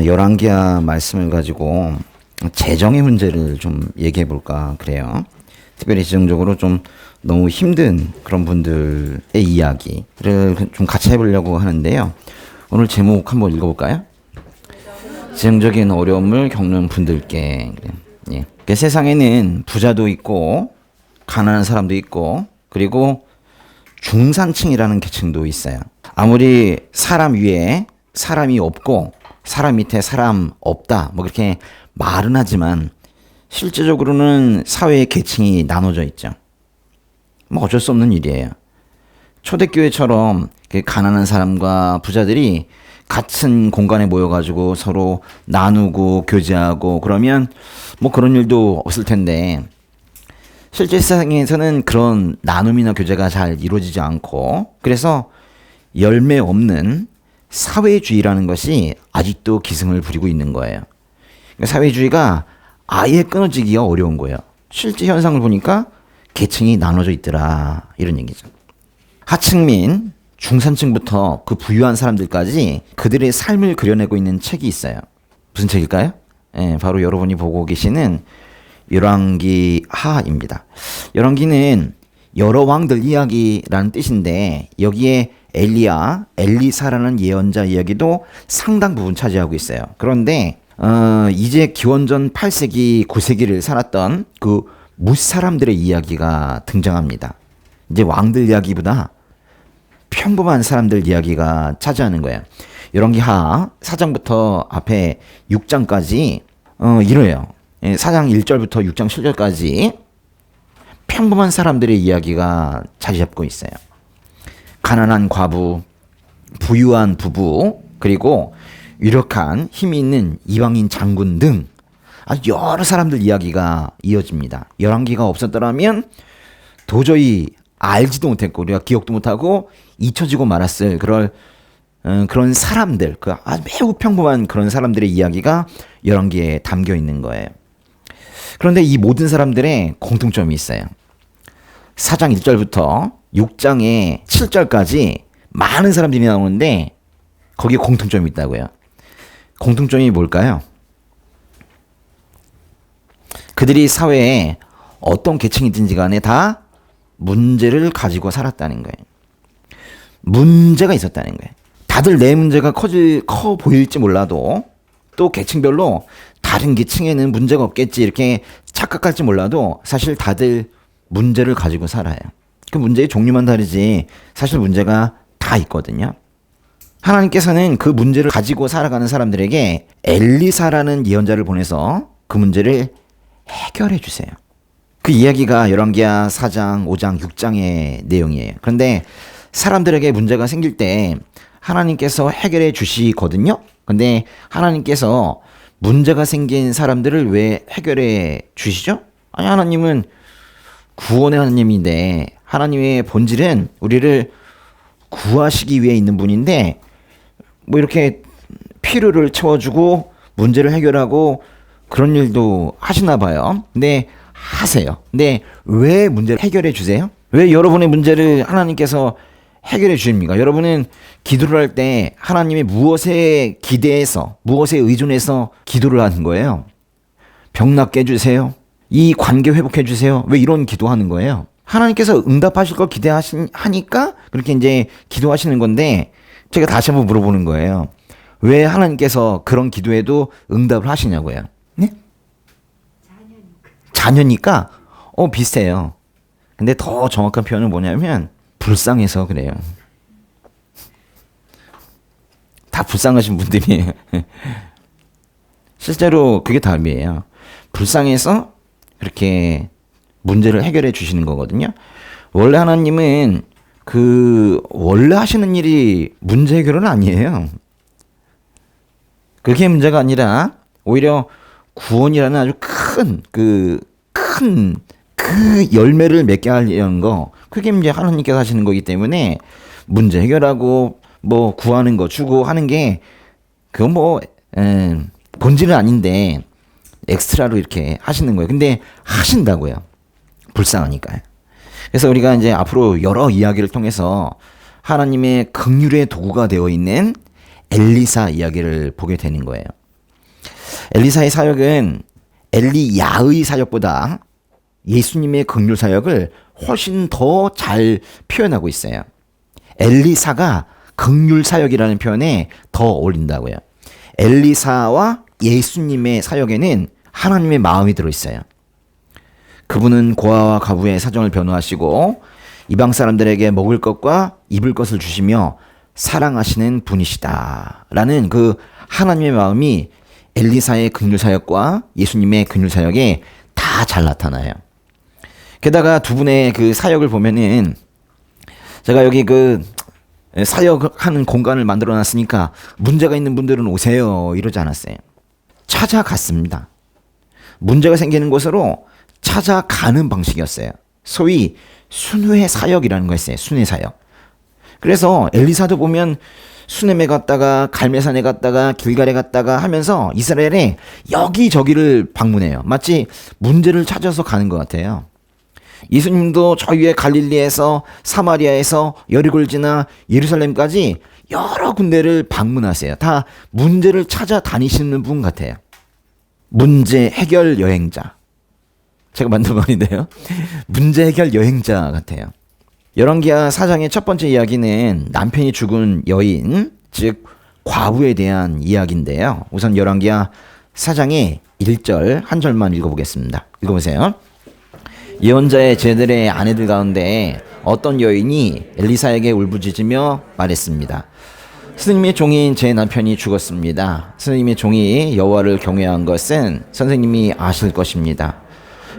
열왕기하 말씀을 가지고 재정의 문제를 좀 얘기해 볼까 그래요. 특별히 지정적으로 좀 너무 힘든 그런 분들의 이야기를 좀 같이 해보려고 하는데요. 오늘 제목 한번 읽어볼까요? 재정적인 어려움을 겪는 분들께. 예. 그러니까 세상에는 부자도 있고 가난한 사람도 있고 그리고 중산층이라는 계층도 있어요. 아무리 사람 위에 사람이 없고 사람 밑에 사람 없다 뭐 그렇게 말은 하지만 실제적으로는 사회의 계층이 나눠져 있죠. 뭐 어쩔 수 없는 일이에요. 초대교회처럼 가난한 사람과 부자들이 같은 공간에 모여가지고 서로 나누고 교제하고 그러면 뭐 그런 일도 없을 텐데 실제 세상에서는 그런 나눔이나 교제가 잘 이루어지지 않고 그래서 열매 없는 사회주의라는 것이 아직도 기승을 부리고 있는 거예요. 그러니까 사회주의가 아예 끊어지기가 어려운 거예요. 실제 현상을 보니까 계층이 나눠져 있더라 이런 얘기죠. 하층민, 중산층부터 그 부유한 사람들까지 그들의 삶을 그려내고 있는 책이 있어요. 무슨 책일까요? 예, 바로 여러분이 보고 계시는 열왕기하입니다. 열왕기는 여러 왕들 이야기라는 뜻인데 여기에 엘리야, 엘리사라는 예언자 이야기도 상당 부분 차지하고 있어요. 그런데 이제 기원전 8세기, 9세기를 살았던 그 무사람들의 이야기가 등장합니다. 이제 왕들 이야기보다 평범한 사람들 이야기가 차지하는 거예요. 열왕기하 4장부터 앞에 6장까지 이래요. 4장 1절부터 6장 7절까지 평범한 사람들의 이야기가 자리 잡고 있어요. 가난한 과부, 부유한 부부, 그리고 유력한 힘이 있는 이방인 장군 등 아주 여러 사람들 이야기가 이어집니다. 열왕기가 없었더라면 도저히 알지도 못했고 우리가 기억도 못하고 잊혀지고 말았을 그런 사람들, 매우 평범한 그런 사람들의 이야기가 열왕기에 담겨 있는 거예요. 그런데 이 모든 사람들의 공통점이 있어요. 4장 1절부터 6장의 7절까지 많은 사람들이 나오는데 거기에 공통점이 있다고요. 공통점이 뭘까요? 그들이 사회에 어떤 계층이든지 간에 다 문제를 가지고 살았다는 거예요. 문제가 있었다는 거예요. 다들 내 문제가 커 보일지 몰라도 또 계층별로 다른 계층에는 문제가 없겠지 이렇게 착각할지 몰라도 사실 다들 문제를 가지고 살아요. 그 문제의 종류만 다르지 사실 문제가 다 있거든요. 하나님께서는 그 문제를 가지고 살아가는 사람들에게 엘리사라는 예언자를 보내서 그 문제를 해결해 주세요. 그 이야기가 열왕기하 4장, 5장, 6장의 내용이에요. 그런데 사람들에게 문제가 생길 때 하나님께서 해결해 주시거든요. 근데 하나님께서 문제가 생긴 사람들을 왜 해결해 주시죠? 아니, 하나님은 구원의 하나님인데 하나님의 본질은 우리를 구하시기 위해 있는 분인데 뭐 이렇게 필요를 채워주고 문제를 해결하고 그런 일도 하시나 봐요. 근데 하세요. 근데 왜 문제를 해결해 주세요? 왜 여러분의 문제를 하나님께서 해결해 주십니까? 여러분은 기도를 할 때 하나님이 무엇에 기대해서 무엇에 의존해서 기도를 하는 거예요? 병 낫게 해주세요. 이 관계 회복해 주세요. 왜 이런 기도하는 거예요? 하나님께서 응답하실 걸 기대하니까 그렇게 이제 기도하시는 건데 제가 다시 한번 물어보는 거예요. 왜 하나님께서 그런 기도에도 응답을 하시냐고요? 네? 자녀니까 비슷해요. 근데 더 정확한 표현은 뭐냐면 불쌍해서 그래요. 다 불쌍하신 분들이에요. 실제로 그게 답이에요. 불쌍해서 그렇게 문제를 해결해 주시는 거거든요. 원래 하나님은 원래 하시는 일이 문제 해결은 아니에요. 그게 문제가 아니라 오히려 구원이라는 아주 큰 열매를 맺게 하려는 거, 그게 이제 하나님께서 하시는 거기 때문에 문제 해결하고 뭐 구하는 거 주고 하는 게 그건 본질은 아닌데 엑스트라로 이렇게 하시는 거예요. 근데 하신다고요. 불쌍하니까요. 그래서 우리가 이제 앞으로 여러 이야기를 통해서 하나님의 긍휼의 도구가 되어 있는 엘리사 이야기를 보게 되는 거예요. 엘리사의 사역은 엘리야의 사역보다 예수님의 긍휼 사역을 훨씬 더 잘 표현하고 있어요. 엘리사가 긍휼 사역이라는 표현에 더 어울린다고요. 엘리사와 예수님의 사역에는 하나님의 마음이 들어있어요. 그분은 고아와 과부의 사정을 변호하시고 이방 사람들에게 먹을 것과 입을 것을 주시며 사랑하시는 분이시다 라는 그 하나님의 마음이 엘리사의 긍휼 사역과 예수님의 긍휼 사역에 다 잘 나타나요. 게다가 두 분의 그 사역을 보면은 제가 여기 그 사역하는 공간을 만들어 놨으니까 문제가 있는 분들은 오세요 이러지 않았어요. 찾아갔습니다. 문제가 생기는 곳으로 찾아가는 방식이었어요. 소위 순회 사역이라는 거였어요. 순회 사역. 그래서 엘리사도 보면 수넴에 갔다가 갈메산에 갔다가 길갈에 갔다가 하면서 이스라엘에 여기저기를 방문해요. 마치 문제를 찾아서 가는 것 같아요. 예수님도 저 위에 갈릴리에서 사마리아에서 여리고를 지나 예루살렘까지 여러 군데를 방문하세요. 다 문제를 찾아다니시는 분 같아요. 문제 해결 여행자. 제가 만든 말인데요. 문제 해결 여행자 같아요. 열왕기하 4장의 첫 번째 이야기는 남편이 죽은 여인, 즉 과부에 대한 이야기인데요. 우선 열왕기하 4장의 1절 한 절만 읽어보겠습니다. 읽어보세요. 예언자의 제들의 아내들 가운데 어떤 여인이 엘리사에게 울부짖으며 말했습니다. 스님의 종인 제 남편이 죽었습니다. 스님의 종이 여호와를 경외한 것은 선생님이 아실 것입니다.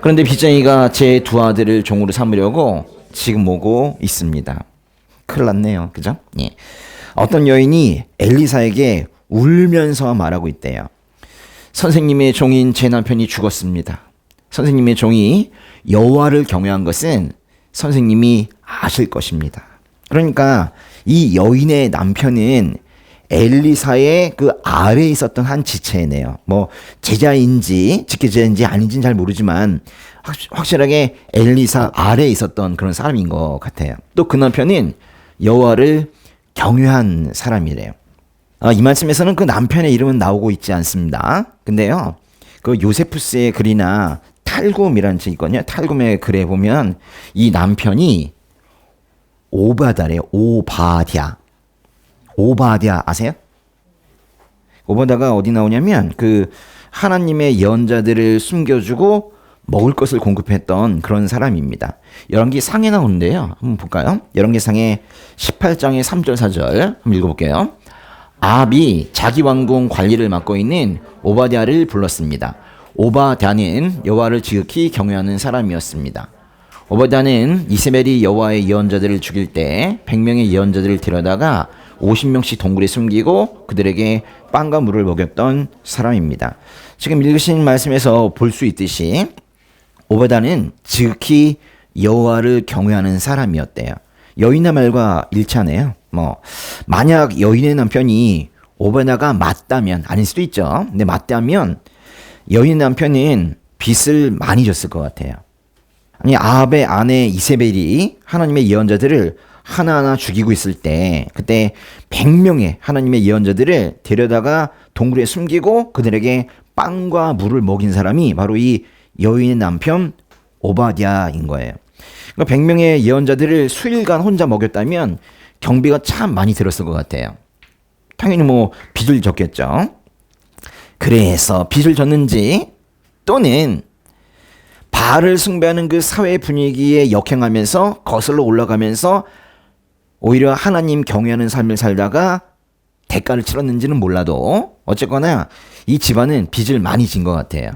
그런데 빚쟁이가 제 두 아들을 종으로 삼으려고 지금 오고 있습니다. 큰일 났네요. 그죠? 예. 어떤 여인이 엘리사에게 울면서 말하고 있대요. 선생님의 종인 제 남편이 죽었습니다. 선생님의 종이 여호와를 경외한 것은 선생님이 아실 것입니다. 그러니까 이 여인의 남편은 엘리사의 그 아래에 있었던 한 지체네요. 뭐 제자인지 직계제자인지 아닌지는 잘 모르지만 확실하게 엘리사 아래에 있었던 그런 사람인 것 같아요. 또 그 남편은 여호와를 경외한 사람이래요. 이 말씀에서는 그 남편의 이름은 나오고 있지 않습니다. 근데요, 그 요세푸스의 글이나 탈굼이라는 책 있거든요. 탈굼의 글에 보면 이 남편이 오바다래요. 오바댜 아세요? 오바다가 어디 나오냐면 그 하나님의 예언자들을 숨겨주고 먹을 것을 공급했던 그런 사람입니다. 열왕기 상에 나오는데요. 한번 볼까요? 열왕기 상의 18장의 3절 4절 한번 읽어볼게요. 아합이 자기 왕궁 관리를 맡고 있는 오바댜를 불렀습니다. 오바댜는 여호와를 지극히 경외하는 사람이었습니다. 오바댜는 이세벨이 여호와의 예언자들을 죽일 때 100명의 예언자들을 데려다가 50명씩 동굴에 숨기고 그들에게 빵과 물을 먹였던 사람입니다. 지금 읽으신 말씀에서 볼 수 있듯이 오바댜는 지극히 여호와를 경외하는 사람이었대요. 여인의 말과 일치하네요. 만약 여인의 남편이 오바댜가 맞다면, 아닐 수도 있죠. 근데 맞다면 여인 남편은 빚을 많이 졌을 것 같아요. 아니, 아합의 아내 이세벨이 하나님의 예언자들을 하나하나 죽이고 있을 때 그때 100명의 하나님의 예언자들을 데려다가 동굴에 숨기고 그들에게 빵과 물을 먹인 사람이 바로 이 여인의 남편 오바댜인 거예요. 그러니까 100명의 예언자들을 수일간 혼자 먹였다면 경비가 참 많이 들었을 것 같아요. 당연히 빚을 졌겠죠. 그래서 빚을 졌는지 또는 바알을 숭배하는 그 사회 분위기에 역행하면서 거슬러 올라가면서 오히려 하나님 경외하는 삶을 살다가 대가를 치렀는지는 몰라도 어쨌거나 이 집안은 빚을 많이 진 것 같아요.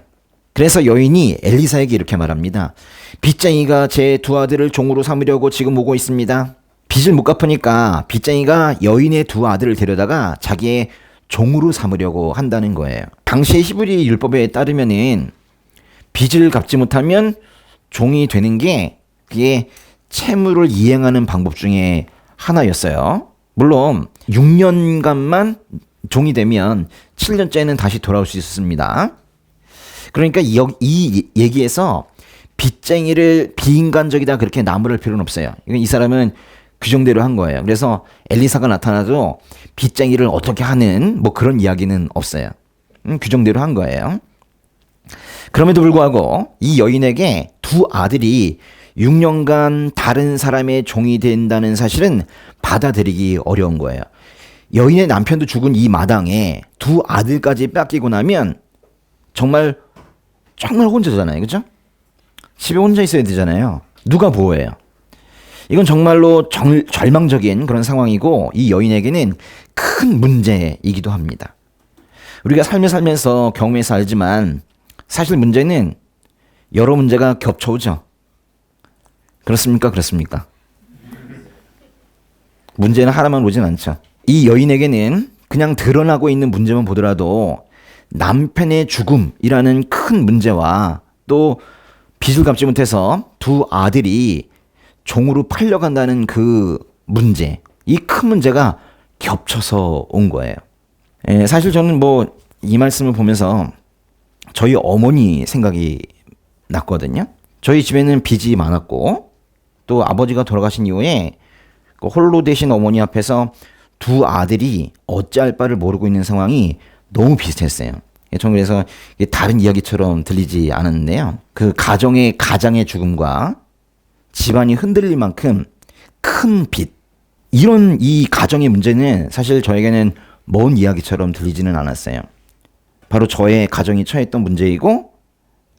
그래서 여인이 엘리사에게 이렇게 말합니다. 빚쟁이가 제 두 아들을 종으로 삼으려고 지금 오고 있습니다. 빚을 못 갚으니까 빚쟁이가 여인의 두 아들을 데려다가 자기의 종으로 삼으려고 한다는 거예요. 당시의 히브리 율법에 따르면은 빚을 갚지 못하면 종이 되는 게 그게 채무를 이행하는 방법 중에 하나였어요. 물론 6년간만 종이 되면 7년째는 다시 돌아올 수 있었습니다. 그러니까 이 얘기에서 빚쟁이를 비인간적이다 그렇게 나무랄 필요는 없어요. 이 사람은 규정대로 한 거예요. 그래서 엘리사가 나타나도 빚쟁이를 어떻게 하는 뭐 그런 이야기는 없어요. 규정대로 한 거예요. 그럼에도 불구하고 이 여인에게 두 아들이 6년간 다른 사람의 종이 된다는 사실은 받아들이기 어려운 거예요. 여인의 남편도 죽은 이 마당에 두 아들까지 뺏기고 나면 정말 혼자잖아요. 그죠? 집에 혼자 있어야 되잖아요. 누가 보호해요? 이건 정말로 절망적인 그런 상황이고 이 여인에게는 큰 문제이기도 합니다. 우리가 삶을 살면서 경험해서 알지만 사실 문제는 여러 문제가 겹쳐오죠. 그렇습니까? 그렇습니까? 문제는 하나만 오진 않죠. 이 여인에게는 그냥 드러나고 있는 문제만 보더라도 남편의 죽음이라는 큰 문제와 또 빚을 갚지 못해서 두 아들이 종으로 팔려간다는 그 문제, 이 큰 문제가 겹쳐서 온 거예요. 사실 저는 뭐 이 말씀을 보면서 저희 어머니 생각이 났거든요. 저희 집에는 빚이 많았고 또 아버지가 돌아가신 이후에 홀로 되신 어머니 앞에서 두 아들이 어찌할 바를 모르고 있는 상황이 너무 비슷했어요. 저는 그래서 다른 이야기처럼 들리지 않았는데요. 그 가장의 죽음과 집안이 흔들릴 만큼 큰 빚, 이런 이 가정의 문제는 사실 저에게는 먼 이야기처럼 들리지는 않았어요. 바로 저의 가정이 처했던 문제이고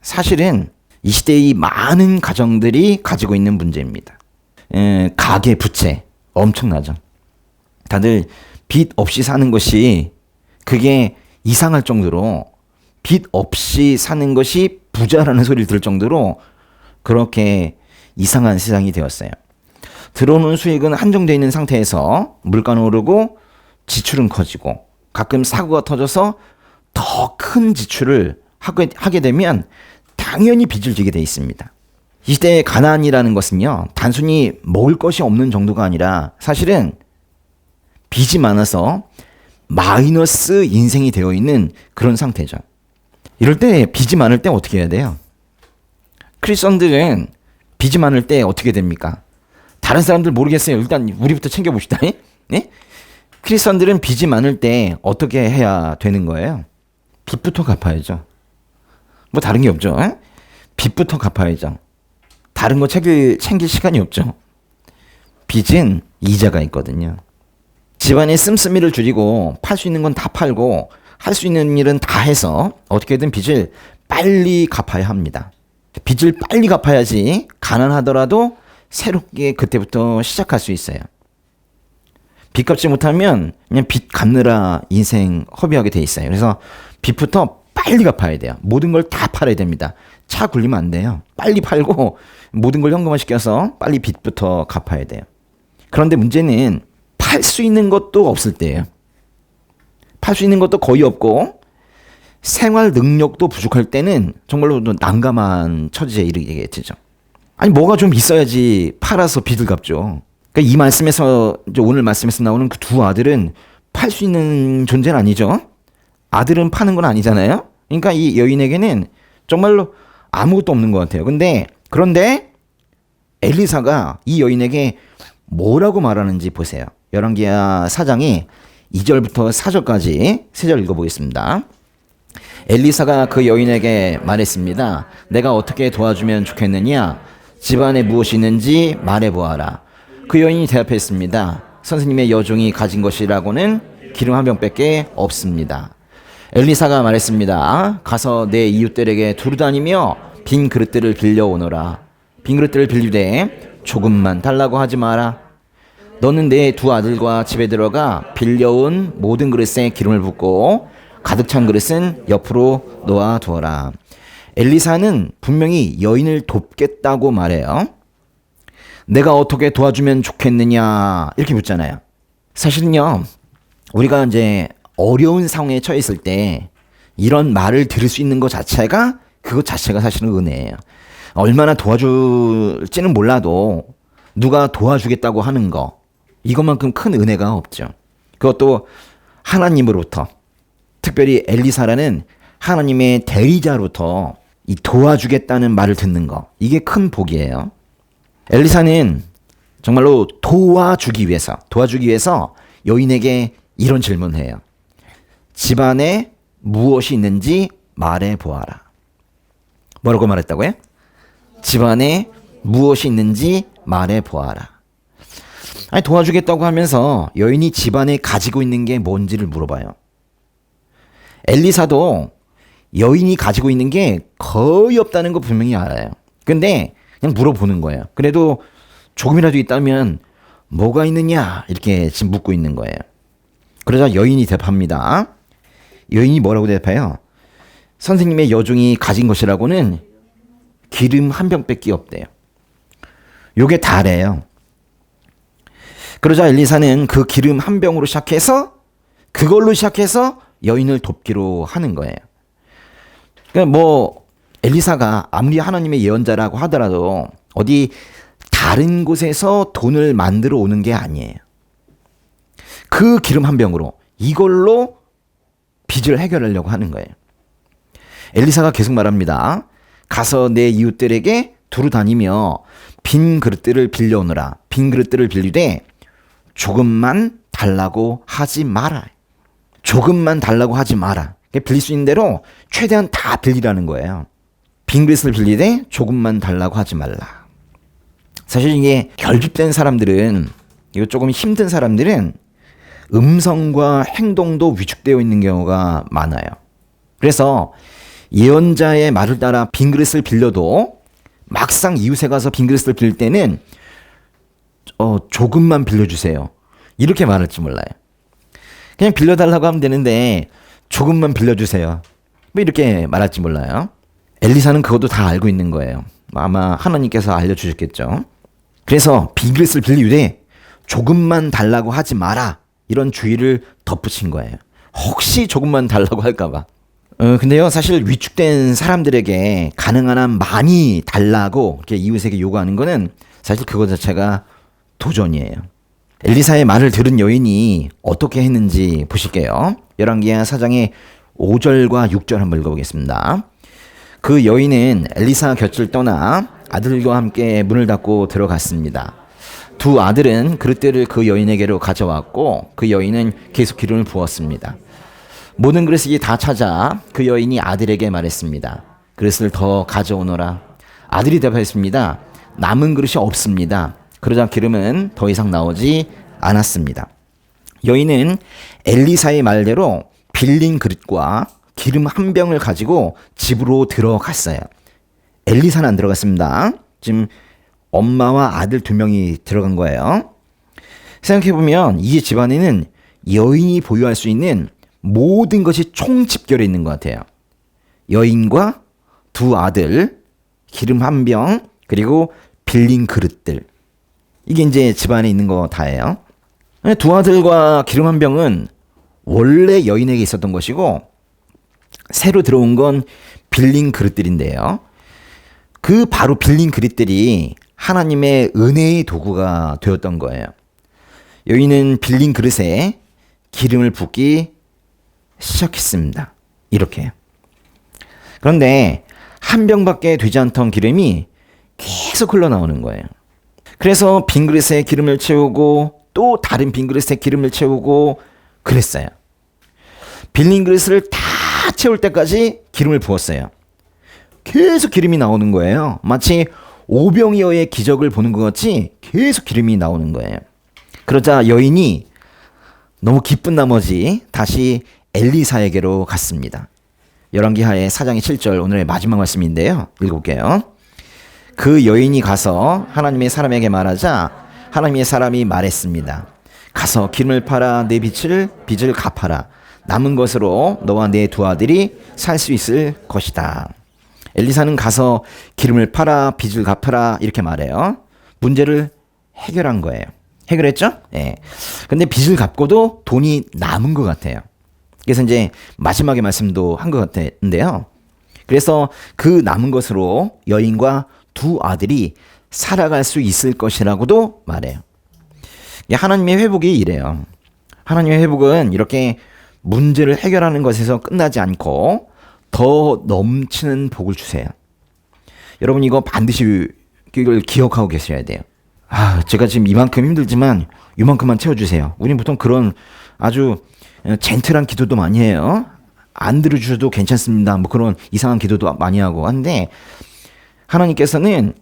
사실은 이 시대의 많은 가정들이 가지고 있는 문제입니다. 가계 부채 엄청나죠. 다들 빚 없이 사는 것이 그게 이상할 정도로 빚 없이 사는 것이 부자라는 소리를 들을 정도로 그렇게 이상한 세상이 되었어요. 들어오는 수익은 한정되어 있는 상태에서 물가는 오르고 지출은 커지고 가끔 사고가 터져서 더 큰 지출을 하게 되면 당연히 빚을 지게 돼 있습니다. 이 시대의 가난이라는 것은요, 단순히 먹을 것이 없는 정도가 아니라 사실은 빚이 많아서 마이너스 인생이 되어 있는 그런 상태죠. 이럴 때 빚이 많을 때 어떻게 해야 돼요? 크리스천들은 빚이 많을 때 어떻게 됩니까? 다른 사람들 모르겠어요. 일단 우리부터 챙겨봅시다. 네? 크리스천들은 빚이 많을 때 어떻게 해야 되는 거예요? 빚부터 갚아야죠. 뭐 다른 게 없죠. 에? 빚부터 갚아야죠. 다른 거 챙길 시간이 없죠. 빚은 이자가 있거든요. 집안의 씀씀이를 줄이고 팔 수 있는 건 다 팔고 할 수 있는 일은 다 해서 어떻게든 빚을 빨리 갚아야 합니다. 빚을 빨리 갚아야지 가난하더라도 새롭게 그때부터 시작할 수 있어요. 빚 갚지 못하면 그냥 빚 갚느라 인생 허비하게 돼 있어요. 그래서 빚부터 빨리 갚아야 돼요. 모든 걸 다 팔아야 됩니다. 차 굴리면 안 돼요. 빨리 팔고 모든 걸 현금화 시켜서 빨리 빚부터 갚아야 돼요. 그런데 문제는 팔 수 있는 것도 없을 때예요. 팔 수 있는 것도 거의 없고 생활 능력도 부족할 때는 정말로 난감한 처지에 이르게 되죠. 아니 뭐가 좀 있어야지 팔아서 빚을 갚죠. 그러니까 이 말씀에서 오늘 말씀에서 나오는 그 두 아들은 팔 수 있는 존재는 아니죠. 아들은 파는 건 아니잖아요. 그러니까 이 여인에게는 정말로 아무것도 없는 것 같아요. 그런데 엘리사가 이 여인에게 뭐라고 말하는지 보세요. 열왕기하 4장이 2절부터 4절까지 3절 읽어보겠습니다. 엘리사가 그 여인에게 말했습니다. 내가 어떻게 도와주면 좋겠느냐? 집안에 무엇이 있는지 말해보아라. 그 여인이 대답했습니다. 선생님의 여종이 가진 것이라고는 기름 한 병밖에 없습니다. 엘리사가 말했습니다. 가서 내 이웃들에게 두루다니며 빈 그릇들을 빌려오너라. 빈 그릇들을 빌리되 조금만 달라고 하지 마라. 너는 내 두 아들과 집에 들어가 빌려온 모든 그릇에 기름을 붓고 가득 찬 그릇은 옆으로 놓아두어라. 엘리사는 분명히 여인을 돕겠다고 말해요. 내가 어떻게 도와주면 좋겠느냐 이렇게 묻잖아요. 사실은요, 우리가 이제 어려운 상황에 처해 있을 때 이런 말을 들을 수 있는 것 자체가 그것 자체가 사실은 은혜예요. 얼마나 도와줄지는 몰라도 누가 도와주겠다고 하는 거, 이것만큼 큰 은혜가 없죠. 그것도 하나님으로부터, 특별히 엘리사라는 하나님의 대리자로부터 이 도와주겠다는 말을 듣는 거, 이게 큰 복이에요. 엘리사는 정말로 도와주기 위해서 여인에게 이런 질문을 해요. 집안에 무엇이 있는지 말해 보아라. 뭐라고 말했다고요? 집안에 무엇이 있는지 말해 보아라. 아니, 도와주겠다고 하면서 여인이 집안에 가지고 있는 게 뭔지를 물어봐요. 엘리사도 여인이 가지고 있는 게 거의 없다는 거 분명히 알아요. 근데 그냥 물어보는 거예요. 그래도 조금이라도 있다면 뭐가 있느냐 이렇게 지금 묻고 있는 거예요. 그러자 여인이 대답합니다. 여인이 뭐라고 대답해요? 선생님의 여종이 가진 것이라고는 기름 한 병밖에 없대요. 요게 다래요. 그러자 엘리사는 그 기름 한 병으로 그걸로 시작해서 여인을 돕기로 하는 거예요. 그러니까 뭐 엘리사가 아무리 하나님의 예언자라고 하더라도 어디 다른 곳에서 돈을 만들어 오는 게 아니에요. 그 기름 한 병으로 이걸로 빚을 해결하려고 하는 거예요. 엘리사가 계속 말합니다. 가서 내 이웃들에게 두루 다니며 빈 그릇들을 빌려오너라. 빈 그릇들을 빌리되 조금만 달라고 하지 마라. 조금만 달라고 하지 마라. 빌릴 수 있는 대로 최대한 다 빌리라는 거예요. 빈 그릇을 빌리되 조금만 달라고 하지 말라. 사실 이게 결핍된 사람들은, 이거 조금 힘든 사람들은 음성과 행동도 위축되어 있는 경우가 많아요. 그래서 예언자의 말을 따라 빈 그릇을 빌려도 막상 이웃에 가서 빈 그릇을 빌릴 때는 조금만 빌려주세요. 이렇게 말할지 몰라요. 그냥 빌려달라고 하면 되는데 조금만 빌려주세요. 뭐 이렇게 말할지 몰라요. 엘리사는 그것도 다 알고 있는 거예요. 아마 하나님께서 알려주셨겠죠. 그래서 빈 그릇을 빌리되 조금만 달라고 하지 마라. 이런 주의를 덧붙인 거예요. 혹시 조금만 달라고 할까봐. 근데요, 사실 위축된 사람들에게 가능한 한 많이 달라고 이렇게 이웃에게 요구하는 거는 사실 그거 자체가 도전이에요. 엘리사의 말을 들은 여인이 어떻게 했는지 보실게요. 열왕기하 4장의 5절과 6절 한번 읽어보겠습니다. 그 여인은 엘리사 곁을 떠나 아들과 함께 문을 닫고 들어갔습니다. 두 아들은 그릇들을 그 여인에게로 가져왔고 그 여인은 계속 기름을 부었습니다. 모든 그릇이 다 찾아 그 여인이 아들에게 말했습니다. 그릇을 더 가져오너라. 아들이 대답했습니다. 남은 그릇이 없습니다. 그러자 기름은 더 이상 나오지 않았습니다. 여인은 엘리사의 말대로 빌린 그릇과 기름 한 병을 가지고 집으로 들어갔어요. 엘리사는 안 들어갔습니다. 지금 엄마와 아들 2명이 들어간 거예요. 생각해보면 이 집안에는 여인이 보유할 수 있는 모든 것이 총집결해 있는 것 같아요. 여인과 두 아들, 기름 한 병, 그리고 빌린 그릇들. 이게 이제 집안에 있는 거 다예요. 두 아들과 기름 한 병은 원래 여인에게 있었던 것이고 새로 들어온 건 빌린 그릇들인데요. 그 바로 빌린 그릇들이 하나님의 은혜의 도구가 되었던 거예요. 여인은 빌린 그릇에 기름을 붓기 시작했습니다. 이렇게. 그런데 한 병밖에 되지 않던 기름이 계속 흘러나오는 거예요. 그래서 빈 그릇에 기름을 채우고 또 다른 빈 그릇에 기름을 채우고 그랬어요. 빌린 그릇을 다 채울 때까지 기름을 부었어요. 계속 기름이 나오는 거예요. 마치 오병이어의 기적을 보는 것 같이 계속 기름이 나오는 거예요. 그러자 여인이 너무 기쁜 나머지 다시 엘리사에게로 갔습니다. 열왕기하의 4장의 7절 오늘의 마지막 말씀인데요. 읽어볼게요. 그 여인이 가서 하나님의 사람에게 말하자 하나님의 사람이 말했습니다. 가서 기름을 팔아 내 빚을 갚아라. 남은 것으로 너와 내 두 아들이 살 수 있을 것이다. 엘리사는 가서 기름을 팔아 빚을 갚아라 이렇게 말해요. 문제를 해결한 거예요. 해결했죠? 예. 근데 빚을 갚고도 돈이 남은 것 같아요. 그래서 이제 마지막에 말씀도 한 것 같은데요. 그래서 그 남은 것으로 여인과 두 아들이 살아갈 수 있을 것이라고도 말해요. 하나님의 회복이 이래요. 하나님의 회복은 이렇게 문제를 해결하는 것에서 끝나지 않고 더 넘치는 복을 주세요. 여러분 이거 반드시 이걸 기억하고 계셔야 돼요. 제가 지금 이만큼 힘들지만 이만큼만 채워주세요. 우린 보통 그런 아주 젠틀한 기도도 많이 해요. 안 들어주셔도 괜찮습니다. 뭐 그런 이상한 기도도 많이 하고 하는데 하나님께서는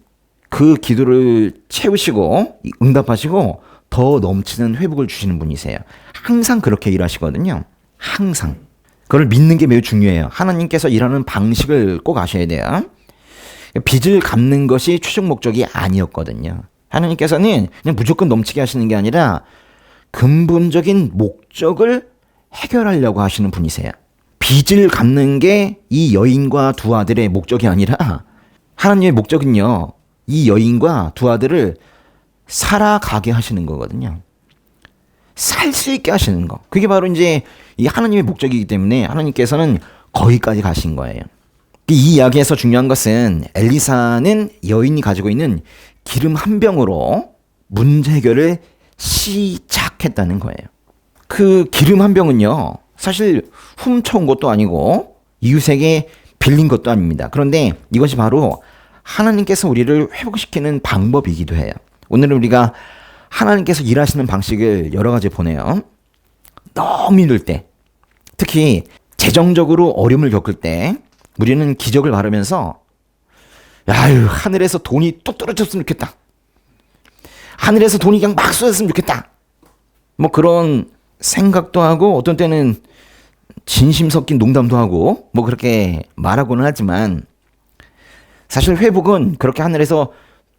그 기도를 채우시고 응답하시고 더 넘치는 회복을 주시는 분이세요. 항상 그렇게 일하시거든요. 항상. 그걸 믿는 게 매우 중요해요. 하나님께서 일하는 방식을 꼭 아셔야 돼요. 빚을 갚는 것이 최종 목적이 아니었거든요. 하나님께서는 그냥 무조건 넘치게 하시는 게 아니라 근본적인 목적을 해결하려고 하시는 분이세요. 빚을 갚는 게 이 여인과 두 아들의 목적이 아니라 하나님의 목적은요, 이 여인과 두 아들을 살아가게 하시는 거거든요. 살 수 있게 하시는 거. 그게 바로 이제 이 하나님의 목적이기 때문에 하나님께서는 거기까지 가신 거예요. 이 이야기에서 중요한 것은 엘리사는 여인이 가지고 있는 기름 한 병으로 문제 해결을 시작했다는 거예요. 그 기름 한 병은요, 사실 훔쳐온 것도 아니고 이웃에게 빌린 것도 아닙니다. 그런데 이것이 바로 하나님께서 우리를 회복시키는 방법이기도 해요. 오늘은 우리가 하나님께서 일하시는 방식을 여러 가지 보네요. 너무 힘들 때, 특히 재정적으로 어려움을 겪을 때 우리는 기적을 바라면서 아유, 하늘에서 돈이 뚝 떨어졌으면 좋겠다. 하늘에서 돈이 그냥 막 쏟아졌으면 좋겠다. 뭐 그런 생각도 하고 어떤 때는 진심 섞인 농담도 하고 뭐 그렇게 말하고는 하지만 사실 회복은 그렇게 하늘에서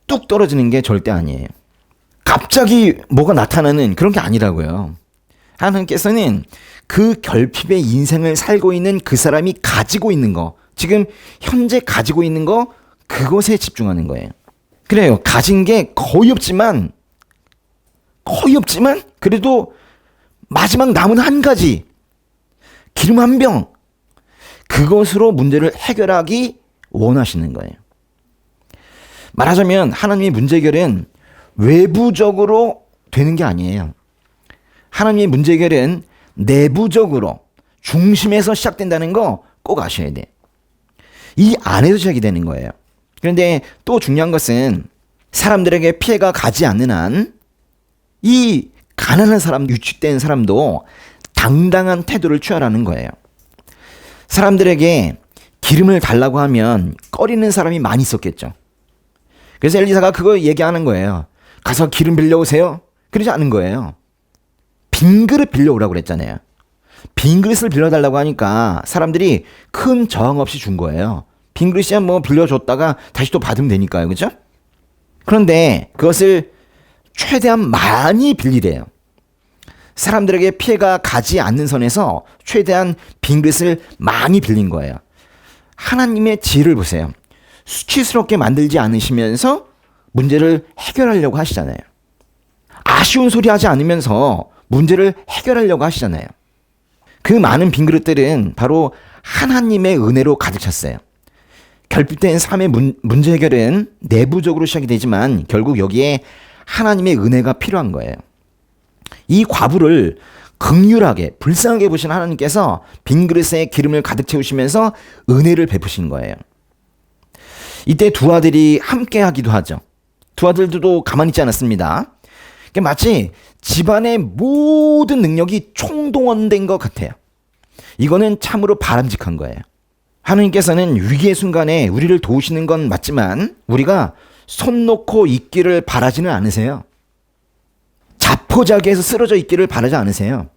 뚝 떨어지는 게 절대 아니에요. 갑자기 뭐가 나타나는 그런 게 아니라고요. 하나님께서는 그 결핍의 인생을 살고 있는 그 사람이 가지고 있는 거, 지금 현재 가지고 있는 거, 그것에 집중하는 거예요. 그래요. 가진 게 거의 없지만 그래도 마지막 남은 한 가지, 기름 한 병, 그것으로 문제를 해결하기 원하시는 거예요. 말하자면 하나님의 문제 해결은 외부적으로 되는 게 아니에요. 하나님의 문제 해결은 내부적으로 중심에서 시작된다는 거 꼭 아셔야 돼요. 이 안에서 시작이 되는 거예요. 그런데 또 중요한 것은 사람들에게 피해가 가지 않는 한 이 가난한 사람, 유축된 사람도 당당한 태도를 취하라는 거예요. 사람들에게 기름을 달라고 하면 꺼리는 사람이 많이 있었겠죠. 그래서 엘리사가 그거 얘기하는 거예요. 가서 기름 빌려오세요. 그러지 않은 거예요. 빈 그릇 빌려오라고 그랬잖아요. 빈 그릇을 빌려달라고 하니까 사람들이 큰 저항 없이 준 거예요. 빈 그릇이야 뭐 빌려줬다가 다시 또 받으면 되니까요. 그죠? 그런데 그것을 최대한 많이 빌리래요. 사람들에게 피해가 가지 않는 선에서 최대한 빈 그릇을 많이 빌린 거예요. 하나님의 지혜를 보세요. 수치스럽게 만들지 않으시면서 문제를 해결하려고 하시잖아요. 아쉬운 소리 하지 않으면서 문제를 해결하려고 하시잖아요. 그 많은 빈 그릇들은 바로 하나님의 은혜로 가득 찼어요. 결핍된 삶의 문제 해결은 내부적으로 시작이 되지만 결국 여기에 하나님의 은혜가 필요한 거예요. 이 과부를 긍휼하게 불쌍하게 보신 하나님께서 빈 그릇에 기름을 가득 채우시면서 은혜를 베푸신 거예요. 이때 두 아들이 함께 하기도 하죠. 두 아들도 가만히 있지 않았습니다. 마치 집안의 모든 능력이 총동원된 것 같아요. 이거는 참으로 바람직한 거예요. 하나님께서는 위기의 순간에 우리를 도우시는 건 맞지만 우리가 손 놓고 있기를 바라지는 않으세요. 자포자기해서 쓰러져 있기를 바라지 않으세요.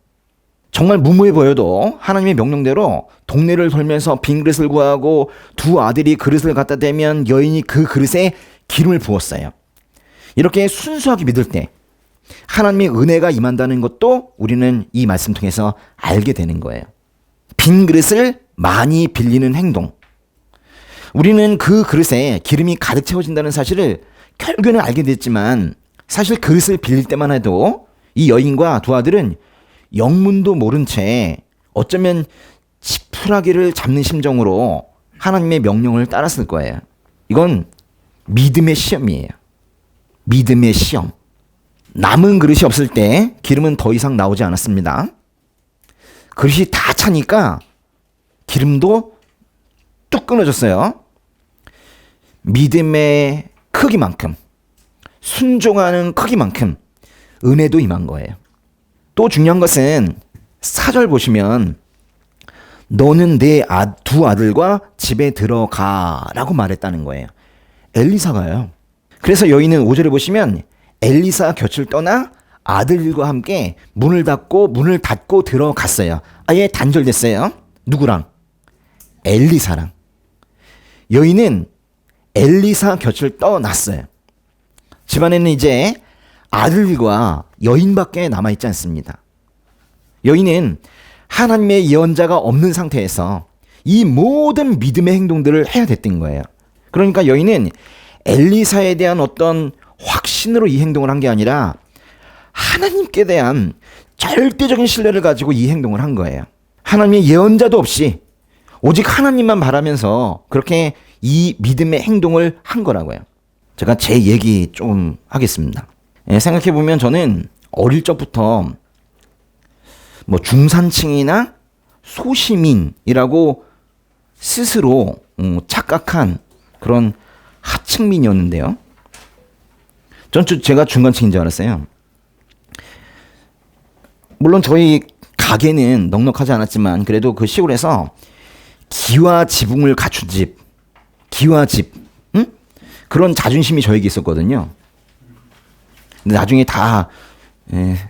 정말 무모해 보여도 하나님의 명령대로 동네를 돌면서 빈 그릇을 구하고 두 아들이 그릇을 갖다 대면 여인이 그 그릇에 기름을 부었어요. 이렇게 순수하게 믿을 때 하나님의 은혜가 임한다는 것도 우리는 이 말씀 통해서 알게 되는 거예요. 빈 그릇을 많이 빌리는 행동. 우리는 그 그릇에 기름이 가득 채워진다는 사실을 결국에는 알게 됐지만 사실 그릇을 빌릴 때만 해도 이 여인과 두 아들은 영문도 모른 채 어쩌면 지푸라기를 잡는 심정으로 하나님의 명령을 따랐을 거예요. 이건 믿음의 시험이에요. 믿음의 시험. 남은 그릇이 없을 때 기름은 더 이상 나오지 않았습니다. 그릇이 다 차니까 기름도 뚝 끊어졌어요. 믿음의 크기만큼, 순종하는 크기만큼 은혜도 임한 거예요. 또 중요한 것은 4절 보시면 너는 내 두 아들과 집에 들어가라고 말했다는 거예요. 엘리사가요. 그래서 여인은 5절에 보시면 엘리사 곁을 떠나 아들과 함께 문을 닫고 들어갔어요. 아예 단절됐어요. 누구랑? 엘리사랑. 여인은 엘리사 곁을 떠났어요. 집안에는 이제 아들과 여인밖에 남아있지 않습니다. 여인은 하나님의 예언자가 없는 상태에서 이 모든 믿음의 행동들을 해야 됐던 거예요. 그러니까 여인은 엘리사에 대한 어떤 확신으로 이 행동을 한 게 아니라 하나님께 대한 절대적인 신뢰를 가지고 이 행동을 한 거예요. 하나님의 예언자도 없이 오직 하나님만 바라면서 그렇게 이 믿음의 행동을 한 거라고요. 제가 제 얘기 좀 하겠습니다. 생각해보면 저는 어릴 적부터 뭐 중산층이나 소시민이라고 스스로 착각한 그런 하층민이었는데요. 제가 중간층인 줄 알았어요. 물론 저희 가게는 넉넉하지 않았지만 그래도 그 시골에서 기와 지붕을 갖춘 집, 응? 그런 자존심이 저에게 있었거든요. 근데 나중에 다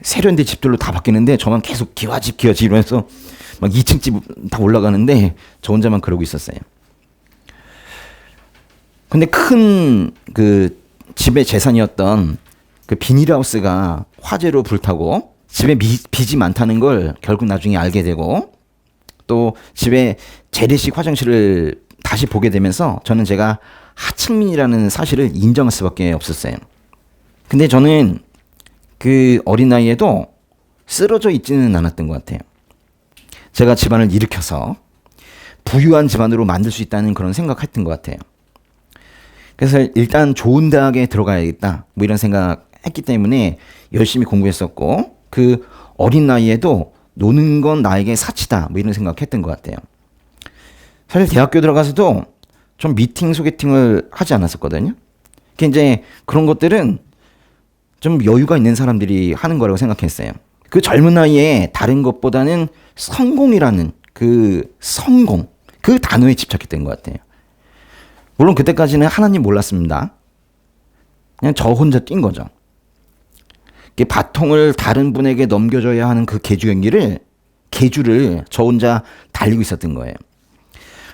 세련된 집들로 다 바뀌는데 저만 계속 기와집 이러면서 막 2층 집 다 올라가는데 저 혼자만 그러고 있었어요. 근데 큰 그 집의 재산이었던 그 비닐하우스가 화재로 불타고 집에 빚이 많다는 걸 결국 나중에 알게 되고 또 집에 재래식 화장실을 다시 보게 되면서 저는 제가 하층민이라는 사실을 인정할 수밖에 없었어요. 근데 저는 그 어린 나이에도 쓰러져 있지는 않았던 것 같아요. 제가 집안을 일으켜서 부유한 집안으로 만들 수 있다는 그런 생각했던 것 같아요. 그래서 일단 좋은 대학에 들어가야겠다 뭐 이런 생각했기 때문에 열심히 공부했었고 그 어린 나이에도 노는 건 나에게 사치다 뭐 이런 생각했던 것 같아요. 사실 대학교 들어가서도 좀 미팅 소개팅을 하지 않았었거든요. 이제 그런 것들은 좀 여유가 있는 사람들이 하는 거라고 생각했어요. 그 젊은 나이에 다른 것보다는 성공이라는 그 성공, 그 단어에 집착했던 것 같아요. 물론 그때까지는 하나님 몰랐습니다. 그냥 저 혼자 뛴 거죠. 바통을 다른 분에게 넘겨줘야 하는 그 계주를 저 혼자 달리고 있었던 거예요.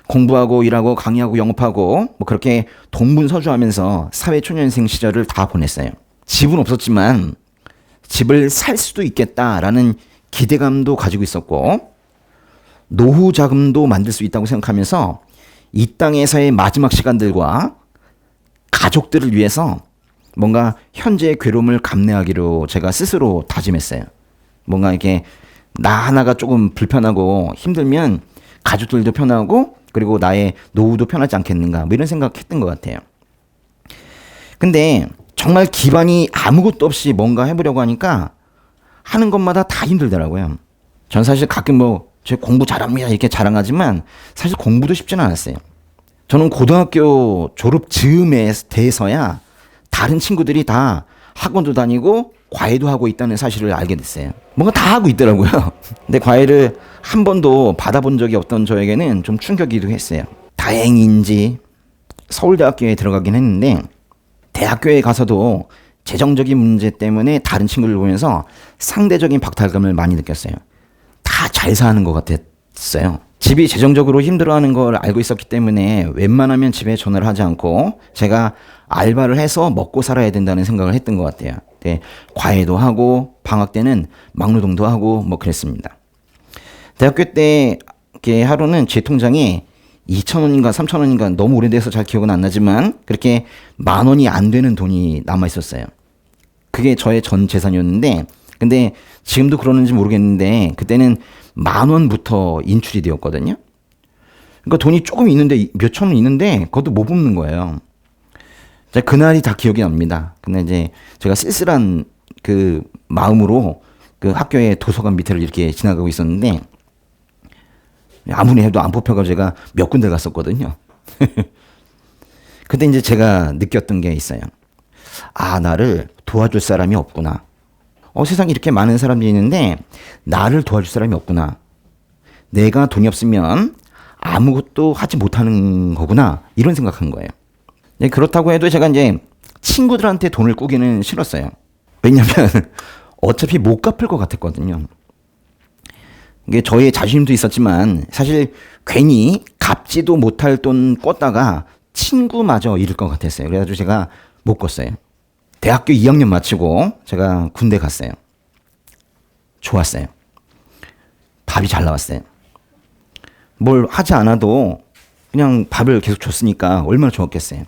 공부하고 일하고 강의하고 영업하고 뭐 그렇게 동분서주하면서 사회초년생 시절을 다 보냈어요. 집은 없었지만 집을 살 수도 있겠다라는 기대감도 가지고 있었고 노후 자금도 만들 수 있다고 생각하면서 이 땅에서의 마지막 시간들과 가족들을 위해서 뭔가 현재의 괴로움을 감내하기로 제가 스스로 다짐했어요. 뭔가 이렇게 나 하나가 조금 불편하고 힘들면 가족들도 편하고 그리고 나의 노후도 편하지 않겠는가 뭐 이런 생각했던 것 같아요. 근데 정말 기반이 아무것도 없이 뭔가 해보려고 하니까 하는 것마다 다 힘들더라고요. 전 사실 가끔 뭐 제 공부 잘합니다 이렇게 자랑하지만 사실 공부도 쉽지는 않았어요. 저는 고등학교 졸업 즈음에 돼서야 다른 친구들이 다 학원도 다니고 과외도 하고 있다는 사실을 알게 됐어요. 뭔가 다 하고 있더라고요. 근데 과외를 한 번도 받아본 적이 없던 저에게는 좀 충격이기도 했어요. 다행인지 서울대학교에 들어가긴 했는데 대학교에 가서도 재정적인 문제 때문에 다른 친구를 보면서 상대적인 박탈감을 많이 느꼈어요. 다 잘 사는 것 같았어요. 집이 재정적으로 힘들어하는 걸 알고 있었기 때문에 웬만하면 집에 전화를 하지 않고 제가 알바를 해서 먹고 살아야 된다는 생각을 했던 것 같아요. 네, 과외도 하고 방학 때는 막노동도 하고 뭐 그랬습니다. 대학교 때 하루는 제 통장에 2,000원인가 3,000원인가 너무 오래돼서 잘 기억은 안 나지만 그렇게 10,000원이 안 되는 돈이 남아 있었어요. 그게 저의 전 재산이었는데 근데 지금도 그러는지 모르겠는데 그때는 10,000원부터 인출이 되었거든요. 그러니까 돈이 조금 있는데 몇천 원 있는데 그것도 못 뽑는 거예요. 그날이 다 기억이 납니다. 근데 이제 제가 쓸쓸한 그 마음으로 그 학교의 도서관 밑을 이렇게 지나가고 있었는데 아무리 해도 안 뽑혀가지고 제가 몇 군데 갔었거든요. 그때 이제 제가 느꼈던 게 있어요. 아, 나를 도와줄 사람이 없구나. 세상에 이렇게 많은 사람들이 있는데 나를 도와줄 사람이 없구나. 내가 돈이 없으면 아무것도 하지 못하는 거구나. 이런 생각한 거예요. 네, 그렇다고 해도 제가 이제 친구들한테 돈을 꾸기는 싫었어요. 왜냐면 어차피 못 갚을 것 같았거든요. 이게 저의 자신심도 있었지만 사실 괜히 갚지도 못할 돈 꿨다가 친구마저 잃을 것 같았어요. 그래가지고 제가 못 꿨어요. 대학교 2학년 마치고 제가 군대 갔어요. 좋았어요. 밥이 잘 나왔어요. 뭘 하지 않아도 그냥 밥을 계속 줬으니까 얼마나 좋았겠어요.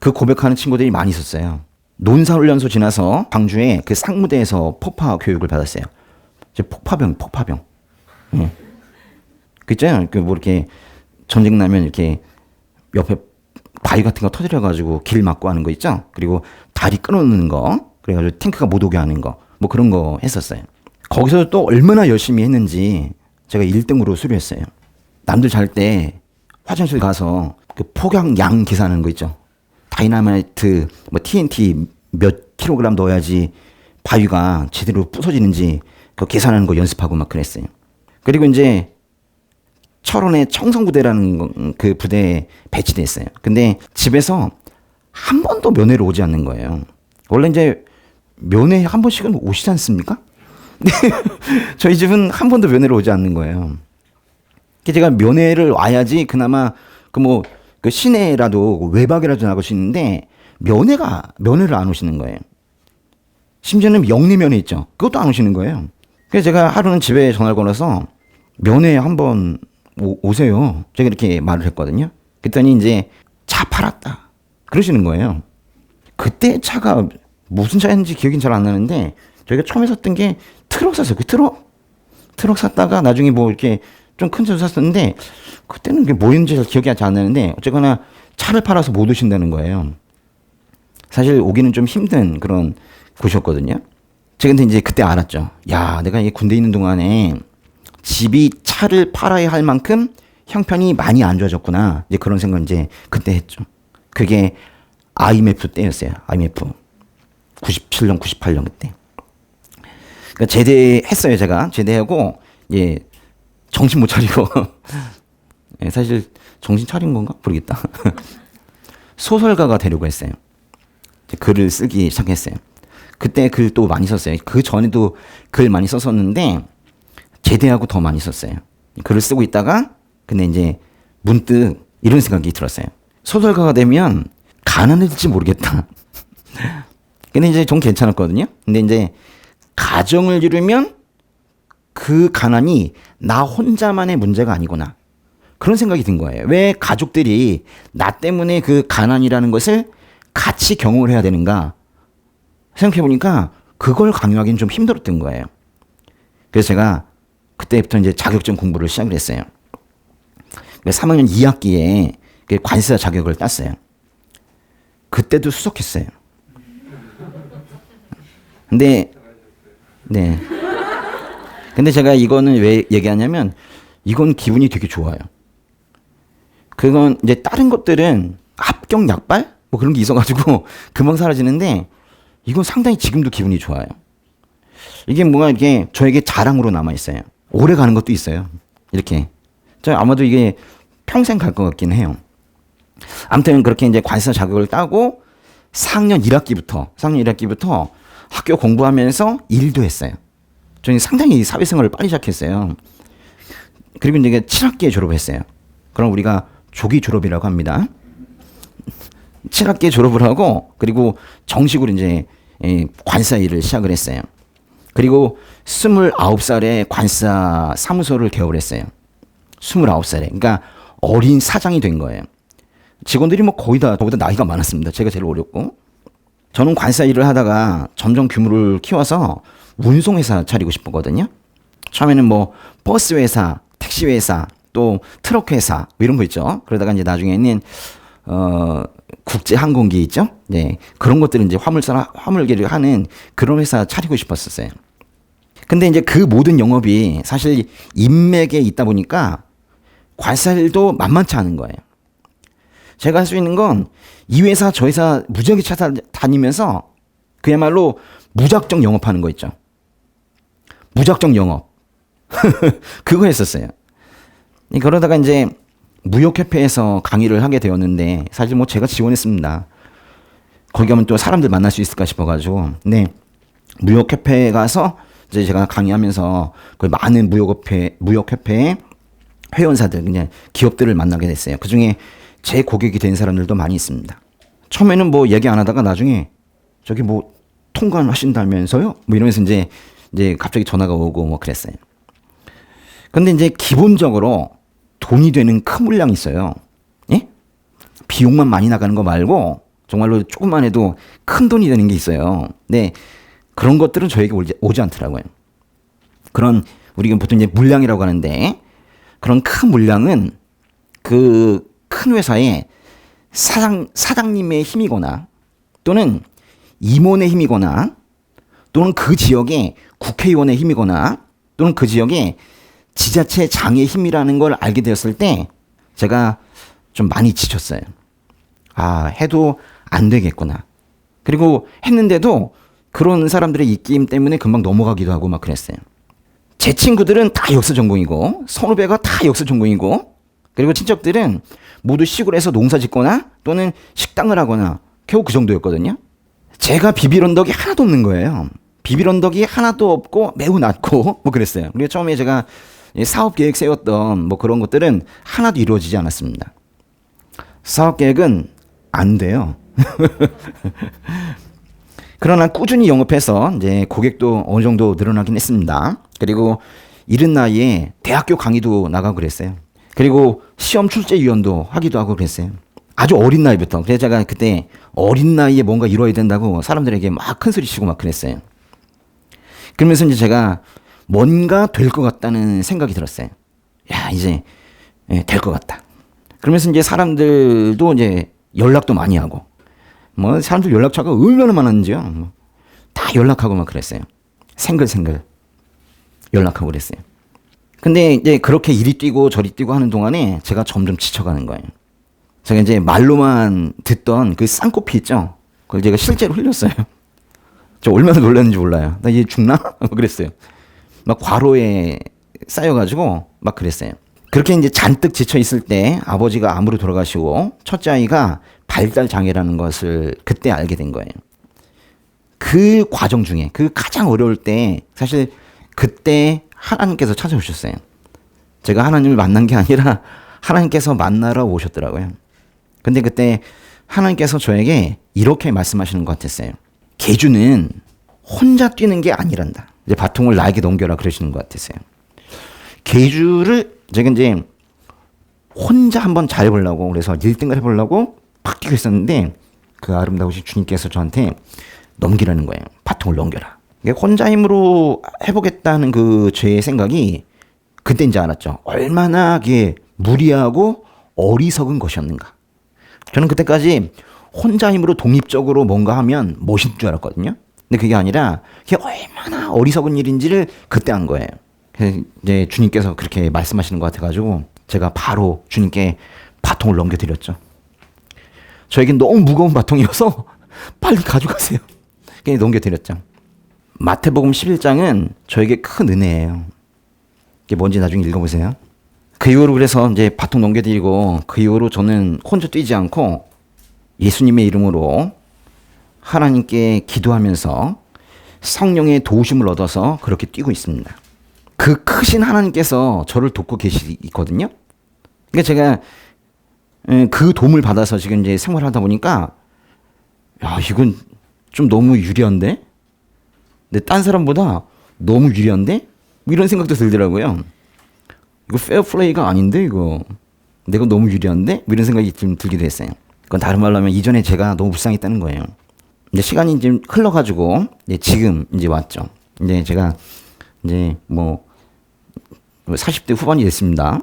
그 고백하는 친구들이 많이 있었어요. 논사훈련소 지나서 광주에 그 상무대에서 폭파 교육을 받았어요. 폭파병. 예. 그 있잖아요. 그 뭐 이렇게 전쟁 나면 이렇게 옆에 바위 같은 거 터뜨려가지고 길 막고 하는 거 있죠? 그리고 다리 끊어놓는 거, 그래가지고 탱크가 못 오게 하는 거, 뭐 그런 거 했었어요. 거기서 또 얼마나 열심히 했는지 제가 1등으로 수료했어요. 남들 잘 때 화장실 가서 그 폭약량 계산하는 거 있죠? 다이나마이트, 뭐 TNT 몇 킬로그램 넣어야지 바위가 제대로 부서지는지 그 계산하는 거 연습하고 막 그랬어요. 그리고 이제 철원의 청성부대라는 그 부대에 배치됐어요. 근데 집에서 한 번도 면회를 오지 않는 거예요. 원래 이제 면회 한 번씩은 오시지 않습니까? 저희 집은 한 번도 면회를 오지 않는 거예요. 제가 면회를 와야지 그나마 그 시내라도 외박이라도 나갈 수 있는데 면회를 안 오시는 거예요. 심지어는 영리 면회 있죠. 그것도 안 오시는 거예요. 그래서 제가 하루는 집에 전화를 걸어서 면회 한번 오세요. 제가 이렇게 말을 했거든요. 그랬더니 이제 차 팔았다. 그러시는 거예요. 그때 차가 무슨 차였는지 기억이 잘 안 나는데 저희가 처음에 샀던 게 트럭 샀어요. 그 트럭 샀다가 나중에 뭐 이렇게 좀 큰 차를 샀었는데 그때는 그게 뭐였는지 잘 기억이 잘 안 나는데 어쨌거나 차를 팔아서 못 오신다는 거예요. 사실 오기는 좀 힘든 그런 곳이었거든요. 제가 근데 이제 그때 알았죠. 야, 내가 이 군대 있는 동안에 집이 차를 팔아야 할 만큼 형편이 많이 안 좋아졌구나. 이제 그런 생각을 이제 그때 했죠. 그게 IMF 때였어요. IMF. 97년, 98년 그때. 그러니까 제대했어요, 제가. 제대하고, 예, 정신 못 차리고. 예, 사실 정신 차린 건가? 모르겠다. 소설가가 되려고 했어요. 글을 쓰기 시작했어요. 그때 글 또 많이 썼어요. 그 전에도 글 많이 썼었는데, 제대하고 더 많이 썼어요. 글을 쓰고 있다가, 근데 이제 문득 이런 생각이 들었어요. 소설가가 되면 가난해질지 모르겠다. 근데 이제 좀 괜찮았거든요. 근데 이제 가정을 이루면 그 가난이 나 혼자만의 문제가 아니구나. 그런 생각이 든 거예요. 왜 가족들이 나 때문에 그 가난이라는 것을 같이 경험을 해야 되는가. 생각해보니까 그걸 강요하기는 좀 힘들었던 거예요. 그래서 제가 그때부터 이제 자격증 공부를 시작을 했어요. 3학년 2학기에 관세사 자격을 땄어요. 그때도 수석했어요. 근데 제가 이거는 왜 얘기하냐면 이건 기분이 되게 좋아요. 그건 이제 다른 것들은 합격 약발? 뭐 그런 게 있어가지고 금방 사라지는데 이건 상당히 지금도 기분이 좋아요. 이게 뭔가 이렇게 저에게 자랑으로 남아있어요. 오래 가는 것도 있어요. 이렇게. 아마도 이게 평생 갈 것 같긴 해요. 아무튼 그렇게 이제 관세사 자격을 따고 4학년 1학기부터 학교 공부하면서 일도 했어요. 저는 상당히 사회생활을 빨리 시작했어요. 그리고 이제 7학기에 졸업했어요. 그럼 우리가 조기 졸업이라고 합니다. 7학기에 졸업을 하고 그리고 정식으로 이제 관사 일을 시작을 했어요. 그리고 29살에 관사 사무소를 개업을 했어요. 29살에. 그러니까 어린 사장이 된 거예요. 직원들이 뭐 거의 다 저보다 나이가 많았습니다. 제가 제일 어렸고. 저는 관사 일을 하다가 점점 규모를 키워서 운송회사 차리고 싶었거든요. 처음에는 뭐 버스 회사, 택시 회사, 또 트럭 회사 뭐 이런 거 있죠. 그러다가 이제 나중에는 국제 항공기 있죠. 네, 그런 것들은 이제 화물계를 하는 그런 회사 차리고 싶었었어요. 근데 이제 그 모든 영업이 사실 인맥에 있다 보니까 관사 일도 만만치 않은 거예요. 제가 할 수 있는 건 이 회사 저 회사 무지하게 찾아다니면서 그야말로 무작정 영업하는 거 있죠. 무작정 영업. 그거 했었어요. 그러다가 이제 무역협회에서 강의를 하게 되었는데 사실 뭐 제가 지원했습니다. 거기 가면 또 사람들 만날 수 있을까 싶어가지고. 네. 무역협회에 가서 이제 제가 강의하면서 그 많은 무역협회 회원사들, 그냥 기업들을 만나게 됐어요. 그 중에 제 고객이 된 사람들도 많이 있습니다. 처음에는 뭐 얘기 안 하다가 나중에 저기 뭐 통관하신다면서요? 뭐 이러면서 이제 갑자기 전화가 오고 뭐 그랬어요. 근데 이제 기본적으로 돈이 되는 큰 물량이 있어요. 예? 비용만 많이 나가는 거 말고 정말로 조금만 해도 큰 돈이 되는 게 있어요. 네. 그런 것들은 저에게 오지 않더라고요. 그런, 우리가 보통 이제 물량이라고 하는데, 그런 큰 물량은 그 큰 회사의 사장님의 힘이거나, 또는 임원의 힘이거나, 또는 그 지역의 국회의원의 힘이거나, 또는 그 지역의 지자체 장의 힘이라는 걸 알게 되었을 때, 제가 좀 많이 지쳤어요. 아, 해도 안 되겠구나. 그리고 했는데도 그런 사람들의 입김 때문에 금방 넘어가기도 하고 막 그랬어요. 제 친구들은 다 역사 전공이고, 선후배가 다 역사 전공이고, 그리고 친척들은 모두 시골에서 농사 짓거나 또는 식당을 하거나 겨우 그 정도였거든요. 제가 비빌 언덕이 하나도 없는 거예요. 비빌 언덕이 하나도 없고 매우 낮고 뭐 그랬어요. 그리고 처음에 제가 사업 계획 세웠던 뭐 그런 것들은 하나도 이루어지지 않았습니다. 사업 계획은 안 돼요. 그러나 꾸준히 영업해서 이제 고객도 어느 정도 늘어나긴 했습니다. 그리고 이른 나이에 대학교 강의도 나가고 그랬어요. 그리고 시험 출제위원도 하기도 하고 그랬어요. 아주 어린 나이부터. 그래서 제가 그때 어린 나이에 뭔가 이루어야 된다고 사람들에게 막 큰 소리 치고 막 그랬어요. 그러면서 이제 제가 뭔가 될 것 같다는 생각이 들었어요. 야, 이제 될 것 같다. 그러면서 이제 사람들도 이제 연락도 많이 하고, 뭐 사람들 연락처가 얼마나 많았는지요. 다 연락하고 막 그랬어요. 생글생글 연락하고 그랬어요. 근데 이제 그렇게 이리 뛰고 저리 뛰고 하는 동안에 제가 점점 지쳐가는 거예요. 제가 이제 말로만 듣던 그 쌍코피 있죠? 그걸 제가 실제로 흘렸어요. 저 얼마나 놀랐는지 몰라요. 나 이제 죽나? 그랬어요. 막 과로에 쌓여가지고 막 그랬어요. 그렇게 이제 잔뜩 지쳐 있을 때 아버지가 암으로 돌아가시고 첫째 아이가 발달 장애라는 것을 그때 알게 된 거예요. 그 과정 중에 그 가장 어려울 때 사실 그때 하나님께서 찾아오셨어요. 제가 하나님을 만난 게 아니라 하나님께서 만나러 오셨더라고요. 근데 그때 하나님께서 저에게 이렇게 말씀하시는 것 같았어요. 계주는 혼자 뛰는 게 아니란다. 이제 바통을 나에게 넘겨라 그러시는 것 같았어요. 계주를 제가 이제 혼자 한번 잘해보려고 그래서 1등을 해보려고 팍 뛰고 있었는데 그 아름다우신 주님께서 저한테 넘기라는 거예요. 바통을 넘겨라. 혼자 힘으로 해보겠다는 그 제 생각이 그때 이제 알았죠. 얼마나 그게 무리하고 어리석은 것이었는가. 저는 그때까지 혼자 힘으로 독립적으로 뭔가 하면 멋있을 줄 알았거든요. 근데 그게 아니라 그게 얼마나 어리석은 일인지를 그때 한 거예요. 그래서 이제 주님께서 그렇게 말씀하시는 것 같아가지고 제가 바로 주님께 바통을 넘겨드렸죠. 저에겐 너무 무거운 바통이어서 빨리 가져가세요. 그냥 넘겨드렸죠. 마태복음 11장은 저에게 큰 은혜예요. 이게 뭔지 나중에 읽어보세요. 그 이후로 그래서 이제 바통 넘겨드리고 그 이후로 저는 혼자 뛰지 않고 예수님의 이름으로 하나님께 기도하면서 성령의 도우심을 얻어서 그렇게 뛰고 있습니다. 그 크신 하나님께서 저를 돕고 계시거든요. 그러니까 제가 그 도움을 받아서 지금 이제 생활하다 보니까 야, 이건 좀 너무 유리한데? 근데 딴 사람보다 너무 유리한데? 이런 생각도 들더라고요. 이거 페어 플레이가 아닌데 이거. 내가 너무 유리한데? 이런 생각이 좀 들기도 했어요. 그건 다른 말로 하면 이전에 제가 너무 불쌍했다는 거예요. 이제 시간이 좀 흘러가지고 이제 지금 이제 왔죠. 이제 제가 이제 뭐 40대 후반이 됐습니다.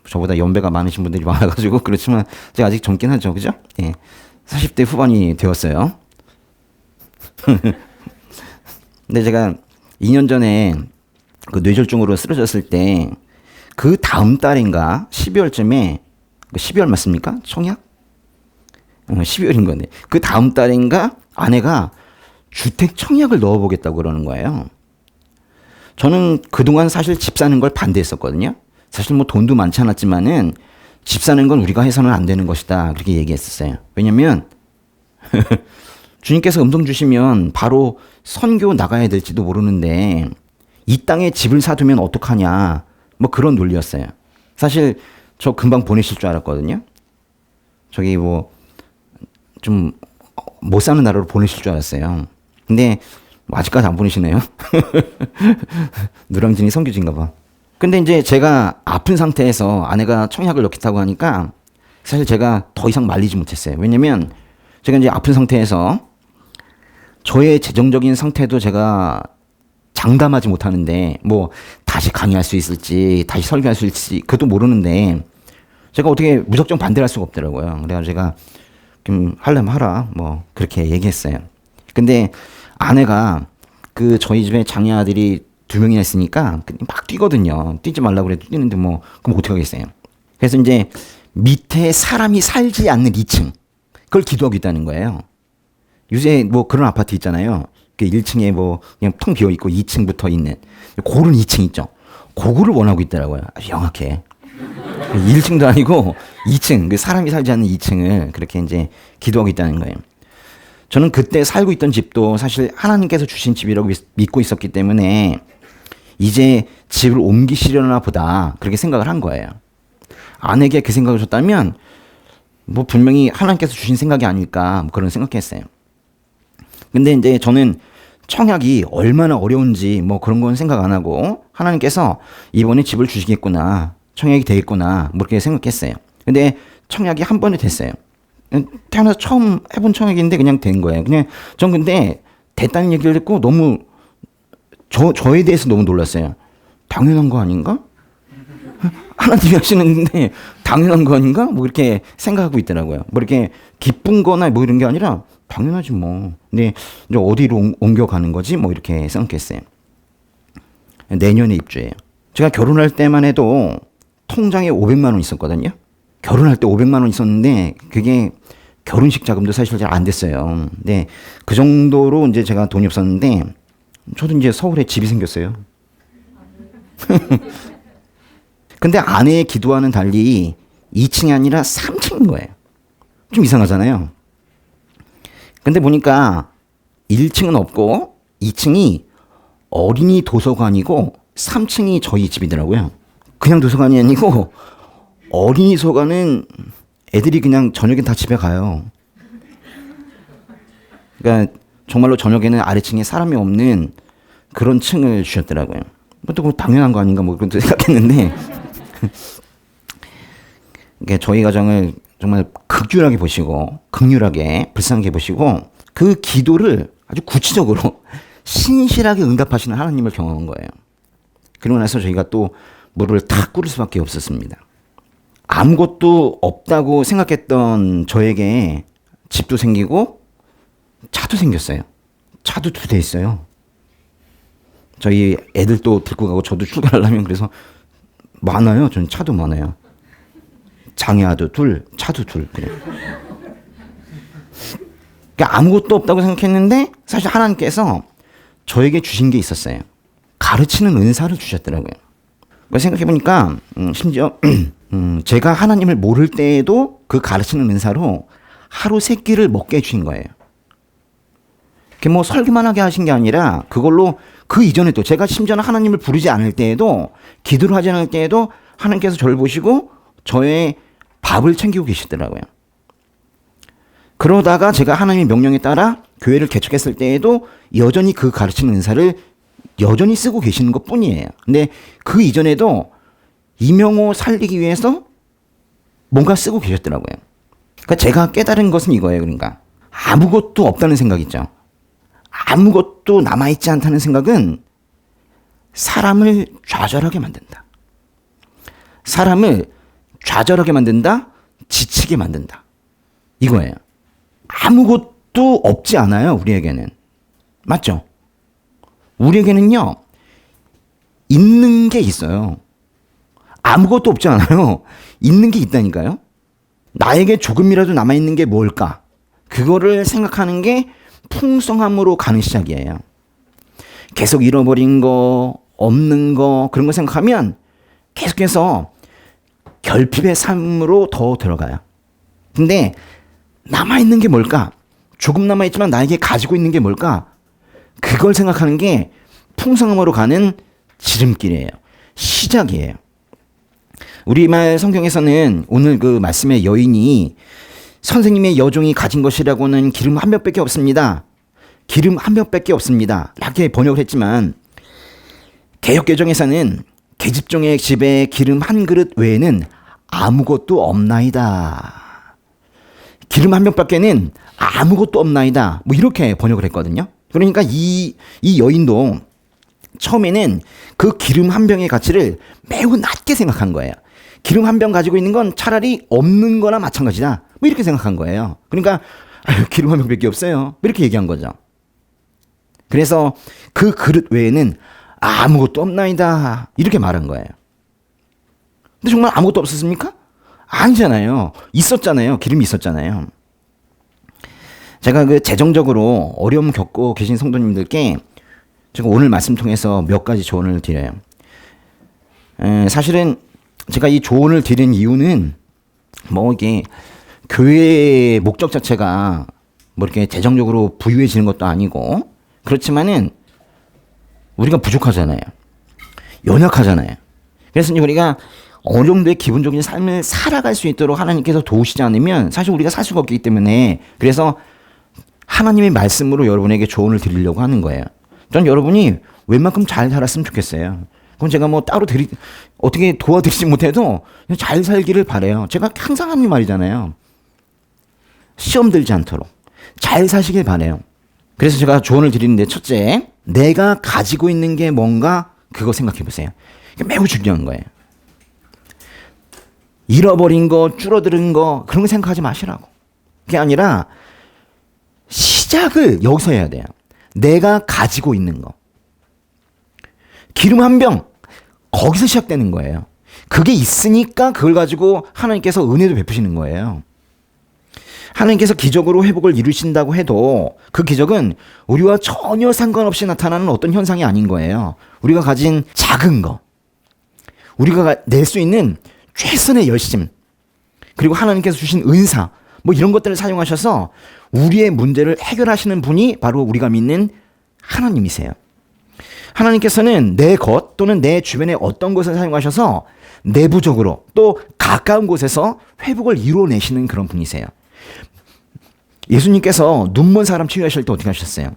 저보다 연배가 많으신 분들이 많아가지고 그렇지만 제가 아직 젊긴 하죠, 그죠? 예, 40대 후반이 되었어요. 근데 제가 2년 전에 그 뇌졸중으로 쓰러졌을 때 그 다음 달인가 12월쯤에 12월 맞습니까? 청약? 12월인 건데 그 다음 달인가 아내가 주택 청약을 넣어보겠다고 그러는 거예요. 저는 그동안 사실 집 사는 걸 반대했었거든요. 사실 뭐 돈도 많지 않았지만은 집 사는 건 우리가 해서는 안 되는 것이다. 그렇게 얘기했었어요. 왜냐면 주님께서 음성 주시면 바로 선교 나가야 될지도 모르는데 이 땅에 집을 사두면 어떡하냐. 뭐 그런 논리였어요. 사실 저 금방 보내실 줄 알았거든요. 저기 뭐 좀 못 사는 나라로 보내실 줄 알았어요. 근데 뭐 아직까지 안 보내시네요. 누랑진이 선교진가 봐. 근데 이제 제가 아픈 상태에서 아내가 청약을 넣겠다고 하니까 사실 제가 더 이상 말리지 못했어요. 왜냐면 제가 이제 아픈 상태에서 저의 재정적인 상태도 제가 장담하지 못하는데 뭐 다시 강의할 수 있을지 다시 설교할 수 있을지 그것도 모르는데 제가 어떻게 무작정 반대를 할 수가 없더라고요. 그래서 제가 좀 하려면 하라 뭐 그렇게 얘기했어요. 근데 아내가 그 저희 집에 장애 아들이 2명이나 있으니까 막 뛰거든요. 뛰지 말라고 그래도 뛰는데 뭐 그럼 어떻게 하겠어요. 그래서 이제 밑에 사람이 살지 않는 2층 그걸 기도하고 있다는 거예요. 요새 뭐 그런 아파트 있잖아요. 그 1층에 뭐 그냥 텅 비어 있고 2층부터 있는 고른 2층 있죠. 그거를 원하고 있더라고요. 아주 영악해. 1층도 아니고 2층, 그 사람이 살지 않는 2층을 그렇게 이제 기도하고 있다는 거예요. 저는 그때 살고 있던 집도 사실 하나님께서 주신 집이라고 믿고 있었기 때문에 이제 집을 옮기시려나 보다 그렇게 생각을 한 거예요. 아내에게 그 생각을 줬다면 뭐 분명히 하나님께서 주신 생각이 아닐까 뭐 그런 생각했어요. 근데 이제 저는 청약이 얼마나 어려운지 뭐 그런 건 생각 안 하고 하나님께서 이번에 집을 주시겠구나. 청약이 되겠구나. 뭐 그렇게 생각했어요. 근데 청약이 한 번에 됐어요. 태어나서 처음 해본 청약인데 그냥 된 거예요. 그냥 전 근데 됐다는 얘기를 듣고 너무 저에 대해서 너무 놀랐어요. 당연한 거 아닌가? 하나님이 하시는데 당연한 거 아닌가? 뭐 그렇게 생각하고 있더라고요. 뭐 이렇게 기쁜 거나 뭐 이런 게 아니라 당연하지 뭐. 근데 이제 어디로 옮겨가는 거지? 뭐 이렇게 생각했어요. 내년에 입주해요. 제가 결혼할 때만 해도 통장에 500만 원 있었거든요. 결혼할 때 500만 원 있었는데 그게 결혼식 자금도 사실 잘 안 됐어요. 근데 그 정도로 이제 제가 돈이 없었는데 저도 이제 서울에 집이 생겼어요. 근데 아내의 기도와는 달리 2층이 아니라 3층인 거예요. 좀 이상하잖아요. 근데 보니까 1층은 없고 2층이 어린이 도서관이고 3층이 저희 집이더라고요. 그냥 도서관이 아니고 어린이 도서관은 애들이 그냥 저녁에 다 집에 가요. 그러니까 정말로 저녁에는 아래층에 사람이 없는 그런 층을 주셨더라고요. 또 당연한 거 아닌가 뭐 그런 생각했는데 그러니까 저희 가정을 정말 극률하게 보시고 극률하게 불쌍하게 보시고 그 기도를 아주 구체적으로 신실하게 응답하시는 하나님을 경험한 거예요. 그러고 나서 저희가 또 무릎을 탁 꿇을 수밖에 없었습니다. 아무것도 없다고 생각했던 저에게 집도 생기고 차도 생겼어요. 차도 2대 있어요. 저희 애들도 들고 가고 저도 출근하려면 그래서 많아요. 저는 차도 많아요. 장애아도 2, 차도 2. 그래요. 그러니까 아무것도 없다고 생각했는데 사실 하나님께서 저에게 주신 게 있었어요. 가르치는 은사를 주셨더라고요. 생각해보니까 심지어 제가 하나님을 모를 때에도 그 가르치는 은사로 하루 3끼를 먹게 해주신 거예요. 그게 뭐 설교만 하게 하신 게 아니라 그걸로 그 이전에도 제가 심지어는 하나님을 부르지 않을 때에도 기도를 하지 않을 때에도 하나님께서 저를 보시고 저의 밥을 챙기고 계시더라고요. 그러다가 제가 하나님의 명령에 따라 교회를 개척했을 때에도 여전히 그 가르치는 은사를 여전히 쓰고 계시는 것 뿐이에요. 근데 그 이전에도 이명호 살리기 위해서 뭔가 쓰고 계셨더라고요. 그러니까 제가 깨달은 것은 이거예요. 그러니까 아무것도 없다는 생각 있죠. 아무것도 남아있지 않다는 생각은 사람을 좌절하게 만든다. 사람을 좌절하게 만든다. 지치게 만든다. 이거예요. 아무것도 없지 않아요. 우리에게는. 맞죠? 우리에게는요. 있는 게 있어요. 아무것도 없지 않아요. 있는 게 있다니까요. 나에게 조금이라도 남아있는 게 뭘까? 그거를 생각하는 게 풍성함으로 가는 시작이에요. 계속 잃어버린 거, 없는 거, 그런 거 생각하면 계속해서 결핍의 삶으로 더 들어가요. 근데 남아있는 게 뭘까? 조금 남아있지만 나에게 가지고 있는 게 뭘까? 그걸 생각하는 게 풍성함으로 가는 지름길이에요. 시작이에요. 우리말 성경에서는 오늘 그 말씀의 여인이 선생님의 여종이 가진 것이라고는 기름 한 벽밖에 없습니다. 기름 한 벽밖에 없습니다. 이렇게 번역을 했지만 개역개정에서는 계집종의 집에 기름 한 그릇 외에는 아무것도 없나이다. 기름 한 벽밖에는 아무것도 없나이다. 뭐 이렇게 번역을 했거든요. 그러니까 이 여인도 처음에는 그 기름 한 병의 가치를 매우 낮게 생각한 거예요. 기름 한 병 가지고 있는 건 차라리 없는 거나 마찬가지다. 뭐 이렇게 생각한 거예요. 그러니까 기름 한 병밖에 없어요. 뭐 이렇게 얘기한 거죠. 그래서 그 그릇 외에는 아무것도 없나이다. 이렇게 말한 거예요. 근데 정말 아무것도 없었습니까? 아니잖아요. 있었잖아요. 기름이 있었잖아요. 제가 그 재정적으로 어려움 겪고 계신 성도님들께 제가 오늘 말씀 통해서 몇 가지 조언을 드려요. 사실은 제가 이 조언을 드린 이유는 뭐 이게 교회의 목적 자체가 뭐 이렇게 재정적으로 부유해지는 것도 아니고 그렇지만은 우리가 부족하잖아요. 연약하잖아요. 그래서 우리가 어느 정도의 기본적인 삶을 살아갈 수 있도록 하나님께서 도우시지 않으면 사실 우리가 살 수가 없기 때문에 그래서 하나님의 말씀으로 여러분에게 조언을 드리려고 하는 거예요. 전 여러분이 웬만큼 잘 살았으면 좋겠어요. 그럼 제가 뭐 따로 어떻게 도와드리지 못해도 잘 살기를 바래요. 제가 항상 하는 말이잖아요. 시험 들지 않도록 잘 사시길 바래요. 그래서 제가 조언을 드리는데 첫째, 내가 가지고 있는 게 뭔가 그거 생각해 보세요. 이게 매우 중요한 거예요. 잃어버린 거, 줄어드는 거 그런 거 생각하지 마시라고. 그게 아니라 시작을 여기서 해야 돼요. 내가 가지고 있는 거. 기름 한 병 거기서 시작되는 거예요. 그게 있으니까 그걸 가지고 하나님께서 은혜도 베푸시는 거예요. 하나님께서 기적으로 회복을 이루신다고 해도 그 기적은 우리와 전혀 상관없이 나타나는 어떤 현상이 아닌 거예요. 우리가 가진 작은 거, 우리가 낼 수 있는 최선의 열심, 그리고 하나님께서 주신 은사, 뭐 이런 것들을 사용하셔서 우리의 문제를 해결하시는 분이 바로 우리가 믿는 하나님이세요. 하나님께서는 내 것 또는 내 주변의 어떤 것을 사용하셔서 내부적으로 또 가까운 곳에서 회복을 이루어내시는 그런 분이세요. 예수님께서 눈먼 사람 치유하실 때 어떻게 하셨어요?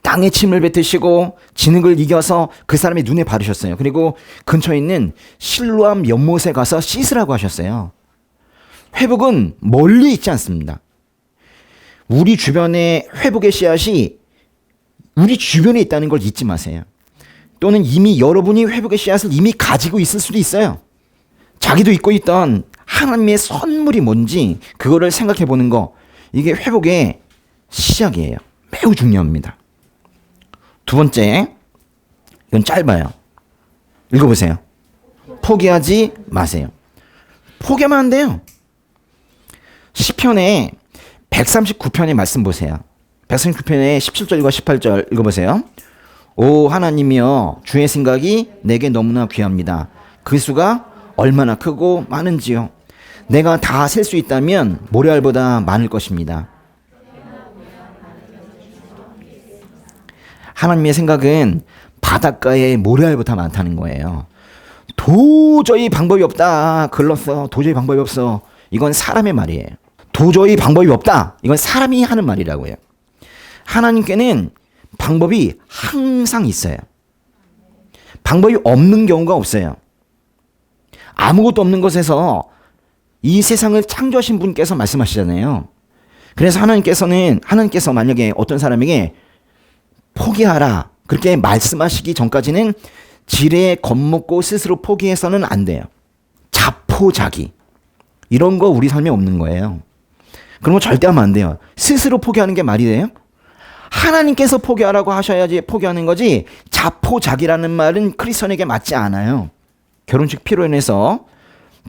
땅에 침을 뱉으시고 진흙을 이겨서 그 사람의 눈에 바르셨어요. 그리고 근처에 있는 실로암 연못에 가서 씻으라고 하셨어요. 회복은 멀리 있지 않습니다. 우리 주변에 회복의 씨앗이 우리 주변에 있다는 걸 잊지 마세요. 또는 이미 여러분이 회복의 씨앗을 이미 가지고 있을 수도 있어요. 자기도 잊고 있던 하나님의 선물이 뭔지 그거를 생각해 보는 거, 이게 회복의 시작이에요. 매우 중요합니다. 두 번째, 이건 짧아요. 읽어보세요. 포기하지 마세요. 포기하면 안 돼요. 시편의 139편의 말씀 보세요. 139편의 17절과 18절 읽어보세요. 오 하나님이여, 주의 생각이 내게 너무나 귀합니다. 그 수가 얼마나 크고 많은지요. 내가 다 셀 수 있다면 모래알보다 많을 것입니다. 하나님의 생각은 바닷가의 모래알보다 많다는 거예요. 도저히 방법이 없다. 글렀어. 도저히 방법이 없어. 이건 사람의 말이에요. 도저히 방법이 없다. 이건 사람이 하는 말이라고요. 하나님께는 방법이 항상 있어요. 방법이 없는 경우가 없어요. 아무것도 없는 것에서 이 세상을 창조하신 분께서 말씀하시잖아요. 그래서 하나님께서 만약에 어떤 사람에게 포기하라 그렇게 말씀하시기 전까지는 지레 겁먹고 스스로 포기해서는 안 돼요. 자포자기 이런 거 우리 삶에 없는 거예요. 그런 거 절대 하면 안 돼요. 스스로 포기하는 게 말이 돼요? 하나님께서 포기하라고 하셔야지 포기하는 거지, 자포자기라는 말은 크리스천에게 맞지 않아요. 결혼식 피로인해서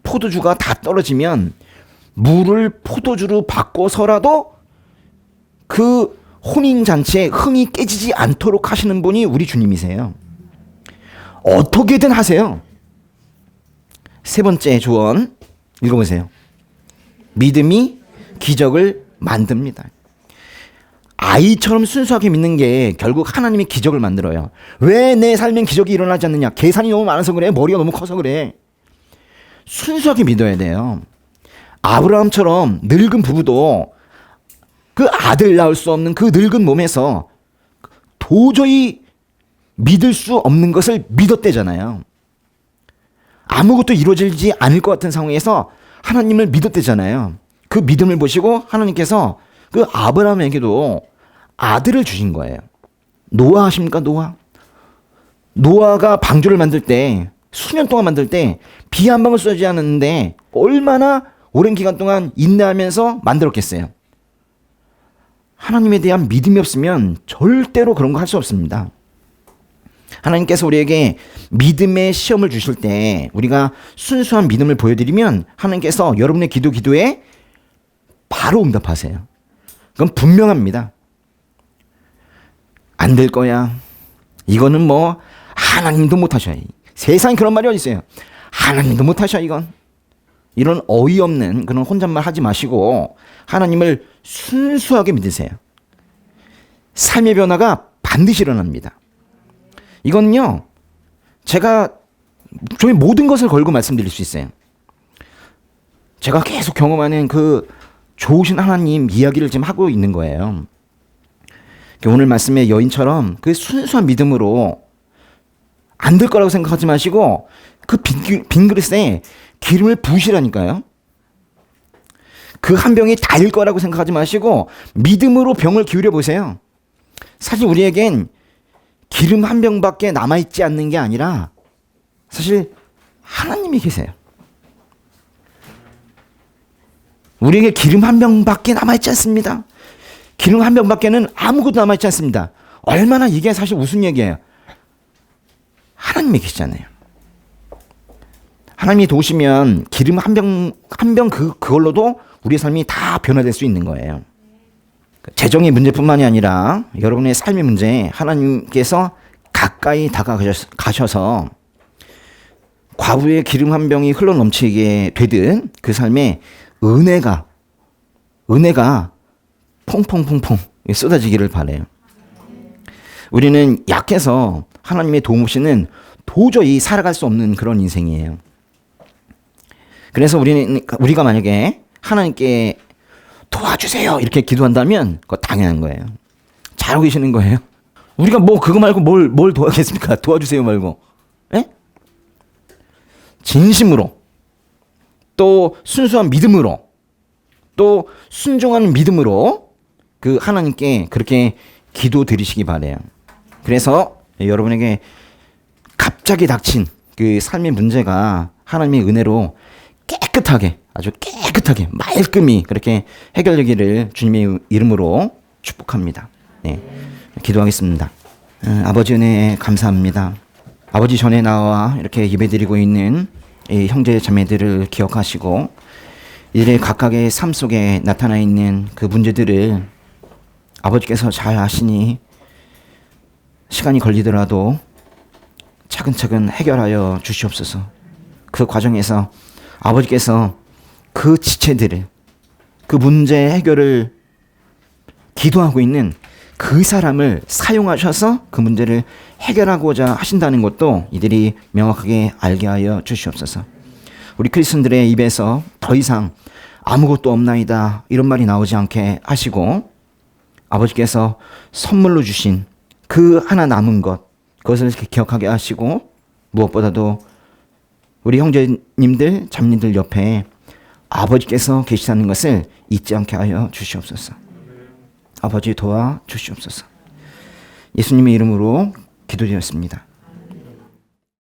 포도주가 다 떨어지면 물을 포도주로 바꿔서라도 그 혼인잔치에 흥이 깨지지 않도록 하시는 분이 우리 주님이세요. 어떻게든 하세요. 세 번째 조언 읽어보세요. 믿음이 기적을 만듭니다. 아이처럼 순수하게 믿는 게 결국 하나님이 기적을 만들어요. 왜 내 삶엔 기적이 일어나지 않느냐? 계산이 너무 많아서 그래? 머리가 너무 커서 그래? 순수하게 믿어야 돼요. 아브라함처럼 늙은 부부도 그 아들 낳을 수 없는 그 늙은 몸에서 도저히 믿을 수 없는 것을 믿었대잖아요. 아무것도 이루어지지 않을 것 같은 상황에서 하나님을 믿었대잖아요. 그 믿음을 보시고 하나님께서 그 아브라함에게도 아들을 주신 거예요. 노아 아십니까? 노아가 방주를 만들 때, 수년 동안 만들 때 비 한 방울 쏘지 않았는데 얼마나 오랜 기간 동안 인내하면서 만들었겠어요. 하나님에 대한 믿음이 없으면 절대로 그런 거 할 수 없습니다. 하나님께서 우리에게 믿음의 시험을 주실 때 우리가 순수한 믿음을 보여드리면 하나님께서 여러분의 기도에 바로 응답하세요. 그건 분명합니다. 안 될 거야. 이거는 뭐 하나님도 못하셔. 세상에 그런 말이 어디 있어요. 하나님도 못하셔 이건. 이런 어이없는 그런 혼잣말 하지 마시고 하나님을 순수하게 믿으세요. 삶의 변화가 반드시 일어납니다. 이건요, 제가 저희 모든 것을 걸고 말씀드릴 수 있어요. 제가 계속 경험하는 그 좋으신 하나님 이야기를 지금 하고 있는 거예요. 오늘 말씀의 여인처럼 그 순수한 믿음으로 안 될 거라고 생각하지 마시고 그 빈 그릇에 기름을 부으시라니까요. 그 한 병이 다일 거라고 생각하지 마시고 믿음으로 병을 기울여 보세요. 사실 우리에겐 기름 한 병밖에 남아있지 않는 게 아니라 사실 하나님이 계세요. 우리에게 기름 한 병밖에 남아있지 않습니다. 기름 한 병밖에는 아무것도 남아있지 않습니다. 얼마나 이게 사실 무슨 얘기예요? 하나님이 계시잖아요. 하나님이 도우시면 기름 한 병 그걸로도 우리의 삶이 다 변화될 수 있는 거예요. 재정의 문제뿐만이 아니라 여러분의 삶의 문제에 하나님께서 가까이 다가가셔서 과부의 기름 한 병이 흘러넘치게 되듯 그 삶에 은혜가 퐁퐁퐁퐁 쏟아지기를 바라요. 우리는 약해서 하나님의 도움 없이는 도저히 살아갈 수 없는 그런 인생이에요. 그래서 우리가 만약에 하나님께 도와주세요 이렇게 기도한다면 그거 당연한 거예요. 잘하고 계시는 거예요. 우리가 뭐 그거 말고 뭘 도와겠습니까? 도와주세요 말고. 에? 진심으로 또 순수한 믿음으로 또 순종하는 믿음으로 그 하나님께 그렇게 기도 드리시기 바라요. 그래서 여러분에게 갑자기 닥친 그 삶의 문제가 하나님의 은혜로 깨끗하게 아주 깨끗하게 말끔히 그렇게 해결되기를 주님의 이름으로 축복합니다. 네, 기도하겠습니다. 아버지 은혜 감사합니다. 아버지 전에 나와 이렇게 예배드리고 있는 이 형제 자매들을 기억하시고 이들의 각각의 삶 속에 나타나 있는 그 문제들을 아버지께서 잘 아시니 시간이 걸리더라도 차근차근 해결하여 주시옵소서. 그 과정에서 아버지께서 그 지체들을 그 문제 해결을 기도하고 있는 그 사람을 사용하셔서 그 문제를 해결하고자 하신다는 것도 이들이 명확하게 알게 하여 주시옵소서. 우리 크리스천들의 입에서 더 이상 아무것도 없나이다 이런 말이 나오지 않게 하시고 아버지께서 선물로 주신 그 하나 남은 것 그것을 기억하게 하시고 무엇보다도 우리 형제님들 자매님들 옆에 아버지께서 계시다는 것을 잊지 않게 하여 주시옵소서. 아버지 도와 주시옵소서. 예수님의 이름으로 기도드렸습니다.